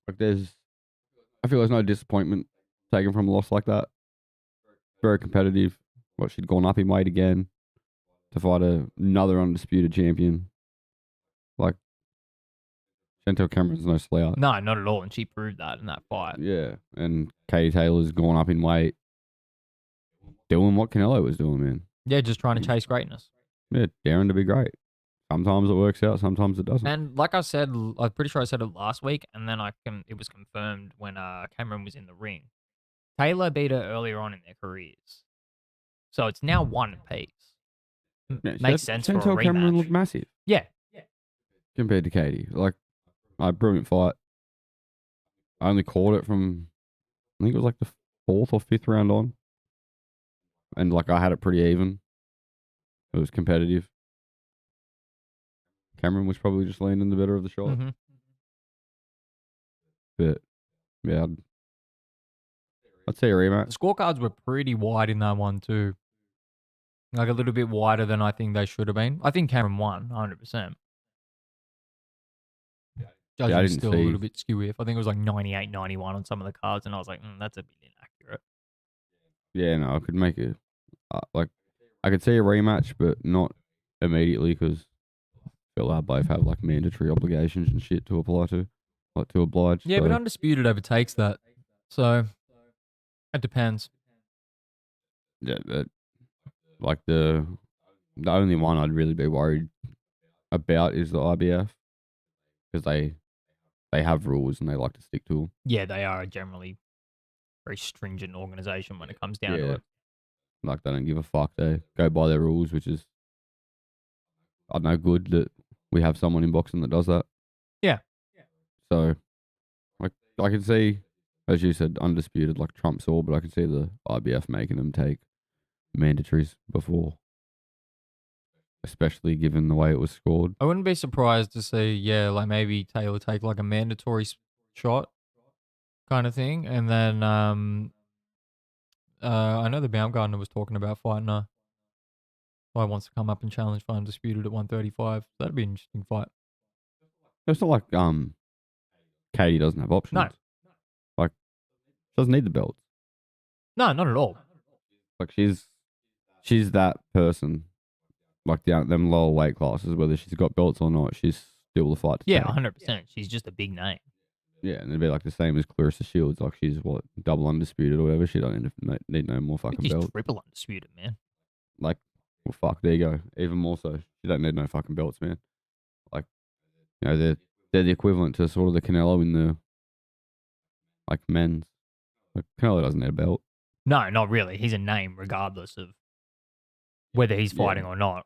Like, I feel there's no disappointment taken from a loss like that. Very competitive. What, she'd gone up in weight again to fight another undisputed champion. Like, Chantelle Cameron's no slouch. No, not at all, and she proved that in that fight. Yeah, and Katie Taylor's gone up in weight, doing what Canelo was doing, man. Yeah, just trying to chase greatness. Yeah, daring to be great. Sometimes it works out, sometimes it doesn't. And like I said, I'm pretty sure I said it last week, and then it was confirmed when Cameron was in the ring. Taylor beat her earlier on in their careers, so it's now 1 apiece. Yeah, Makes sense for a Chantelle Cameron rematch. looked massive Yeah, compared to Katie. Like, a brilliant fight. I only caught it from, I think it was like the 4th or 5th round on. And like, I had it pretty even. It was competitive. Cameron was probably just landing the better of the shot. Mhm. But yeah, I'd say a The rematch. scorecards were pretty wide in that one too. Like a little bit wider than I think they should have been. I think Cameron won 100%. I Judging's didn't still a see- little bit skewy. I think it was like 98, 91 on some of the cards, and I was like, that's a bit inaccurate. Yeah, no, I could make it. Like, I could see a rematch, but not immediately because I feel I both have like mandatory obligations and shit to apply to, like to oblige. Yeah, but so, Undisputed overtakes that. So it depends. yeah, like the only one I'd really be worried about is the IBF because they have rules and they like to stick to them. Yeah, they are a generally very stringent organization when it comes down to Yeah. it. Like they don't give a fuck. They go by their rules, which is I don't know good that we have someone in boxing that does that. Yeah. So, like I can see, as you said, Undisputed like trumps all, but I can see the IBF making them take mandatories before, especially given the way it was scored. I wouldn't be surprised to see, like maybe Taylor take like a mandatory shot kind of thing. And then I know the Baumgartner was talking about fighting her. Why wants to come up and challenge for Undisputed at 135. That'd be an interesting fight. It's not like Katie doesn't have options. No. Like she doesn't need the belts. No, not at all. Like she's that person. Like them lower weight classes, whether she's got belts or not, she's still the fight to Yeah, take. 100%. She's just a big name. Yeah, and it'd be like the same as Clarissa Shields. Like she's what double undisputed or whatever. She don't need no more fucking She's belts. triple Undisputed, man. Like, well, fuck, there you go. Even more so, she don't need no fucking belts, man. Like, you know, they're the equivalent to sort of the Canelo in the like men's. Like Canelo doesn't need a belt. No, not really. He's a name regardless of whether he's Yeah. fighting or not.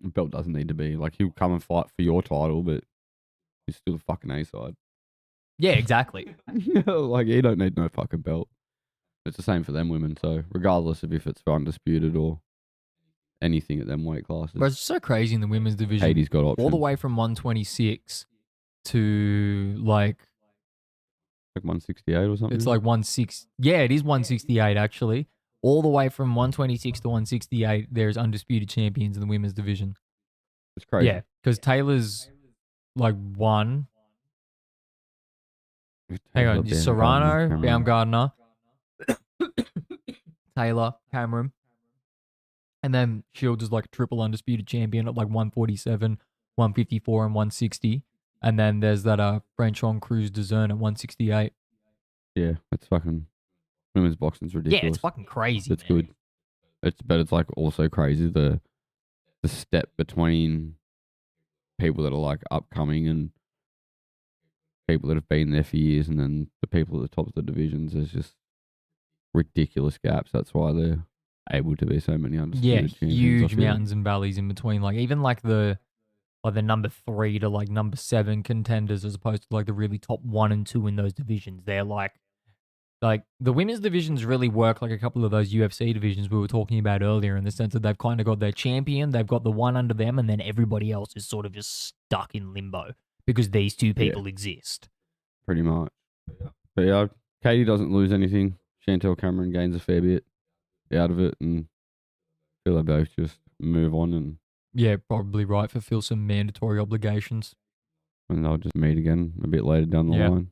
A belt doesn't need to be like he'll come and fight for your title, but he's still the fucking A side. Yeah, exactly. Like he don't need no fucking belt. It's the same for them women. So regardless of if it's for undisputed or anything at them weight classes, But it's so crazy in the women's division. Katie's got options. All the way from 126 to like 168 or something. it's like 16. Yeah, it is 168 actually. All the way from 126 to 168, there's undisputed champions in the women's division. It's crazy. Yeah, because Taylor's like one. Hang on, Serrano, Baumgartner, Taylor, Cameron, and then Shields is like a triple undisputed champion at like 147, 154, and 160. And then there's that Franchon Cruz DAZN at 168. Yeah, it's fucking women's boxing's ridiculous. Yeah, it's fucking crazy. It's man. good. It's like also crazy the step between people that are like upcoming and people that have been there for years, and then the people at the top of the divisions. There's just ridiculous gaps. That's why they're able to be so many Yeah, undisputed champions. I huge feel. mountains and valleys in between. Like even like the number 3 to like number 7 contenders, as opposed to like the really top 1 and 2 in those divisions. They're like the women's divisions really work like a couple of those UFC divisions we were talking about earlier, in the sense that they've kind of got their champion, they've got the one under them, and then everybody else is sort of just stuck in limbo because these two people exist. Pretty much. But yeah, Katie doesn't lose anything. Chantelle Cameron gains a fair bit out of it, and I feel they both just move on and Yeah, probably right. Fulfill some mandatory obligations. they'll just meet again a bit later down the Yeah. line.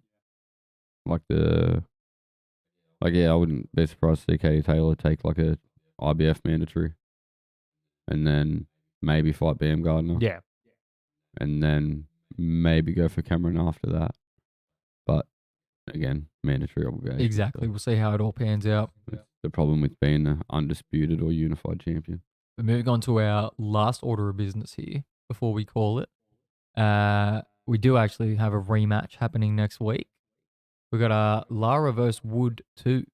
I wouldn't be surprised to see Katie Taylor take like a IBF mandatory, and then maybe fight Baumgartner. Yeah. And then maybe go for Cameron after that. But again, mandatory obligation. Exactly. We'll see how it all pans out. That's the problem with being an undisputed or unified champion. But moving on to our last order of business here before we call it. We do actually have a rematch happening next week. We've got Lara versus Wood 2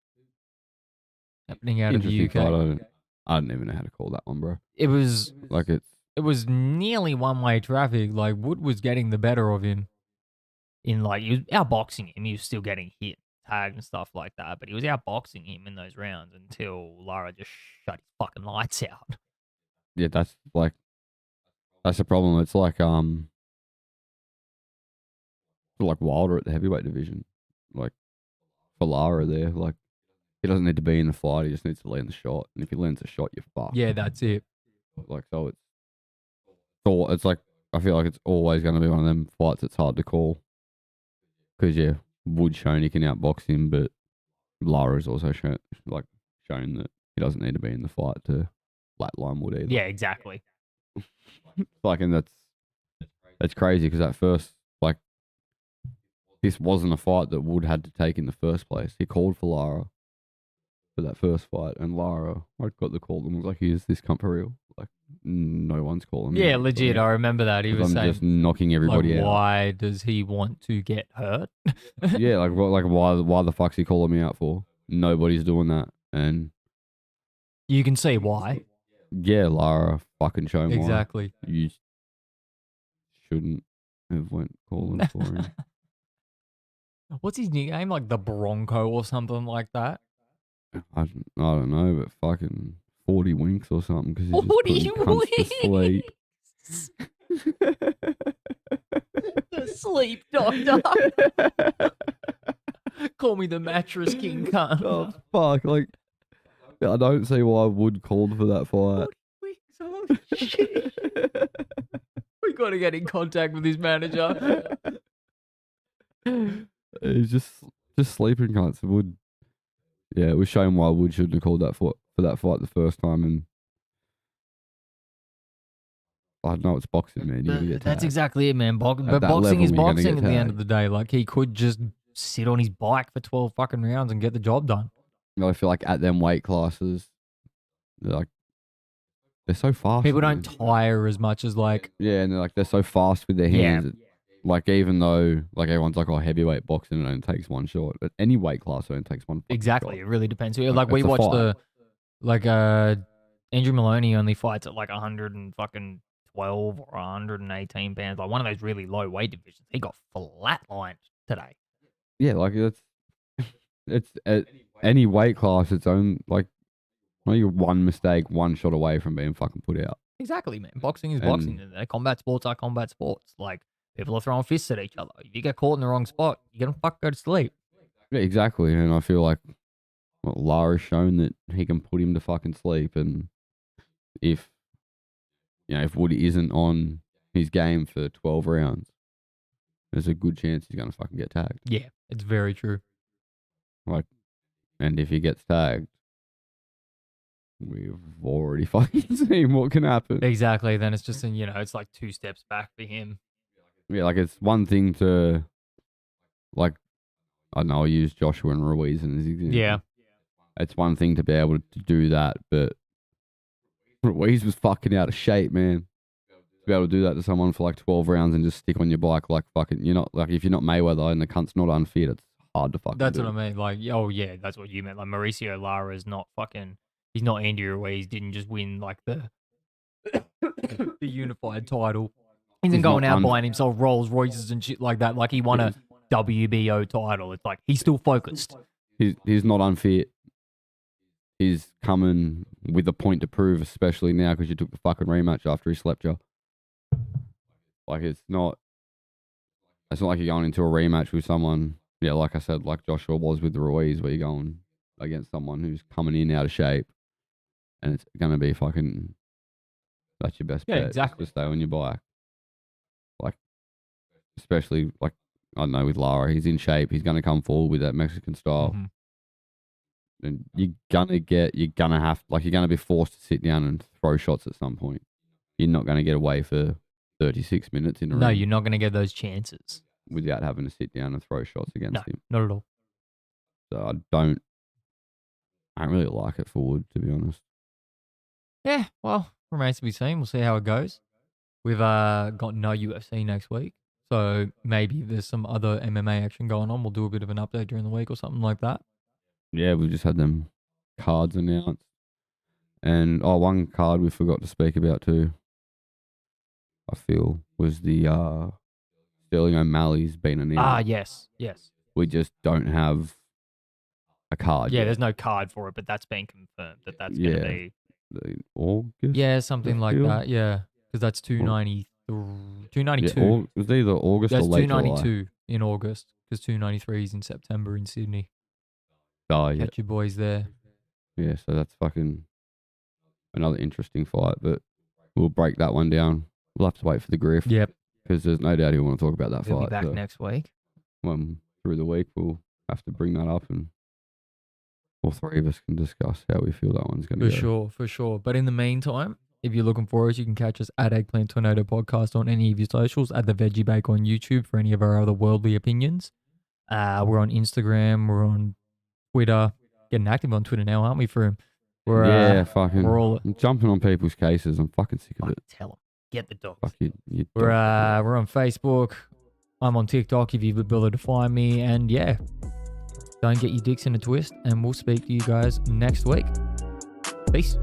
happening out of the Interesting UK. fight. I don't even know how to call that one, bro. It was Like it was nearly one-way traffic. Like Wood was getting the better of him in like he was outboxing him. He was still getting hit, tagged and stuff like that, but he was outboxing him in those rounds until Lara just shut his fucking lights out. yeah, that's the problem. It's like Wilder at the heavyweight division. Like for Lara there, like he doesn't need to be in the fight. He just needs to land the shot. And if he lands a shot, you're fucked. Yeah, that's it. Like so, it's like I feel like it's always going to be one of them fights that's hard to call. Because yeah, Wood shown he can outbox him, but Lara's also shown that he doesn't need to be in the fight to flatline Wood either. Yeah, exactly. And that's crazy because at first, like, this wasn't a fight that Wood had to take in the first place. He called for Lara for that first fight, and Lara, got the call and was like, "Is this cunt for real?" Like, no one's calling me. Yeah, legit. I remember that. He was I'm saying, just knocking everybody like, out. why does he want to get hurt? Yeah, why the fuck's he calling me out for? Nobody's doing that, and You can see why. yeah, Lara fucking show him Exactly. why. You shouldn't have went calling for him. What's his nickname? Like the Bronco or something like that? I don't know, but fucking 40 winks or something because he's 40 just putting cunts to sleep. The sleep doctor. Call me the mattress king cunt. Oh fuck! Like, I don't see why Wood called for that fight. Holy shit. We gotta get in contact with his manager. He's just sleeping cunts. Wood, yeah, it was showing why Wood shouldn't have called that for that fight the first time. And I know it's boxing, man. You're gonna get That's tagged. exactly it, man. But that boxing level, is you're gonna boxing get at the end of tagged. the day. Like, he could just sit on his bike for 12 fucking rounds and get the job done. You know, I feel like at them weight classes, they're so fast. People man. don't tire as much as, like, Yeah, and they're so fast with their Yeah. hands. Like, even though, like, everyone's like, oh, heavyweight boxing, it only takes one shot. But any weight class only takes one fucking exactly. shot. It really depends. Like, Like, we it's a watched fight. Andrew Maloney only fights at like 112 or 118 pounds. Like, one of those really low weight divisions. He got flatlined today. Yeah, like, it's at any weight class, it's own, like, you're one mistake, one shot away from being fucking put out. Exactly, man. Boxing is boxing. And combat sports are combat sports. Like, people are throwing fists at each other. If you get caught in the wrong spot, you're going to go to sleep. Yeah, exactly. And I feel like Lara's shown that he can put him to fucking sleep. And if Woody isn't on his game for 12 rounds, there's a good chance he's going to fucking get tagged. Yeah, it's very true. And if he gets tagged, we've already fucking seen what can happen. Exactly. Then it's just, it's like 2 steps back for him. Yeah, like, it's one thing to, like, I don't know, I'll use Joshua and Ruiz as an example. Yeah. It's one thing to be able to do that, but Ruiz was fucking out of shape, man. To be able to do that to someone for like 12 rounds and just stick on your bike like fucking, you're not, like, if you're not Mayweather and the cunt's not unfit, it's hard to fucking That's do. what I mean. Like, oh, yeah, that's what you meant. Like, Mauricio Lara is not fucking, he's not Andy Ruiz. Didn't just win, like, the unified title. He isn't He's going not out buying himself Rolls Royces and shit like that. Like, he won a WBO title. It's like, he's still focused. He's not unfit. He's coming with a point to prove, especially now because you took the fucking rematch after he slept you. Like, it's not like you're going into a rematch with someone, yeah, like I said, like Joshua was with the Ruiz, where you're going against someone who's coming in out of shape, and it's going to be fucking, that's your best bet. Exactly. To stay on your bike. Like, especially, like, I don't know, with Lara, he's in shape, he's going to come forward with that Mexican style. Mhm. And you're going to be forced to sit down and throw shots at some point. You're not going to get away for 36 minutes in a No, ring you're not going to get those chances. without having to sit down and throw shots against No, him. not at all. So I don't really like it for Wood, to be honest. Yeah, well, remains to be seen. We'll see how it goes. We've got no UFC next week, so maybe there's some other MMA action going on. We'll do a bit of an update during the week or something like that. Yeah, we've just had them cards announced. And one card we forgot to speak about too, I feel, was the Sterling O'Malley's been announced. Yes. We just don't have a card Yeah, yet. there's no card for it, but that's been confirmed that's going to be August. Yeah, something like feel? that. Yeah, because that's 292. Yeah, it was either August That's or late July. 292 in August because 293 is in September in Sydney. Oh yeah, Catch your boys there. yeah. So that's fucking another interesting fight, but we'll break that one down. We'll have to wait for the griff. Yep. Because there's no doubt he'll want to talk about that We'll fight. be back So next week. through the week, we'll have to bring that up, and all three of us can discuss how we feel that one's going to go. For sure. But in the meantime, if you're looking for us, you can catch us at Eggplant Tornado Podcast on any of your socials, at the Veggie Bake on YouTube for any of our other worldly opinions. We're on Instagram, we're on Twitter, getting active on Twitter now, aren't we? Yeah, fucking. we're all I'm jumping on people's cases. I'm fucking sick of it. tell them, get the dogs. Fuck you We're dog. on Facebook. I'm on TikTok if you've bothered to find me. And yeah, don't get your dicks in a twist. And we'll speak to you guys next week. Peace.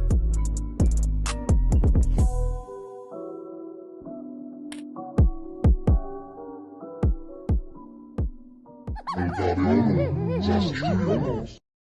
Hey, Fabiano, Sasha Studios.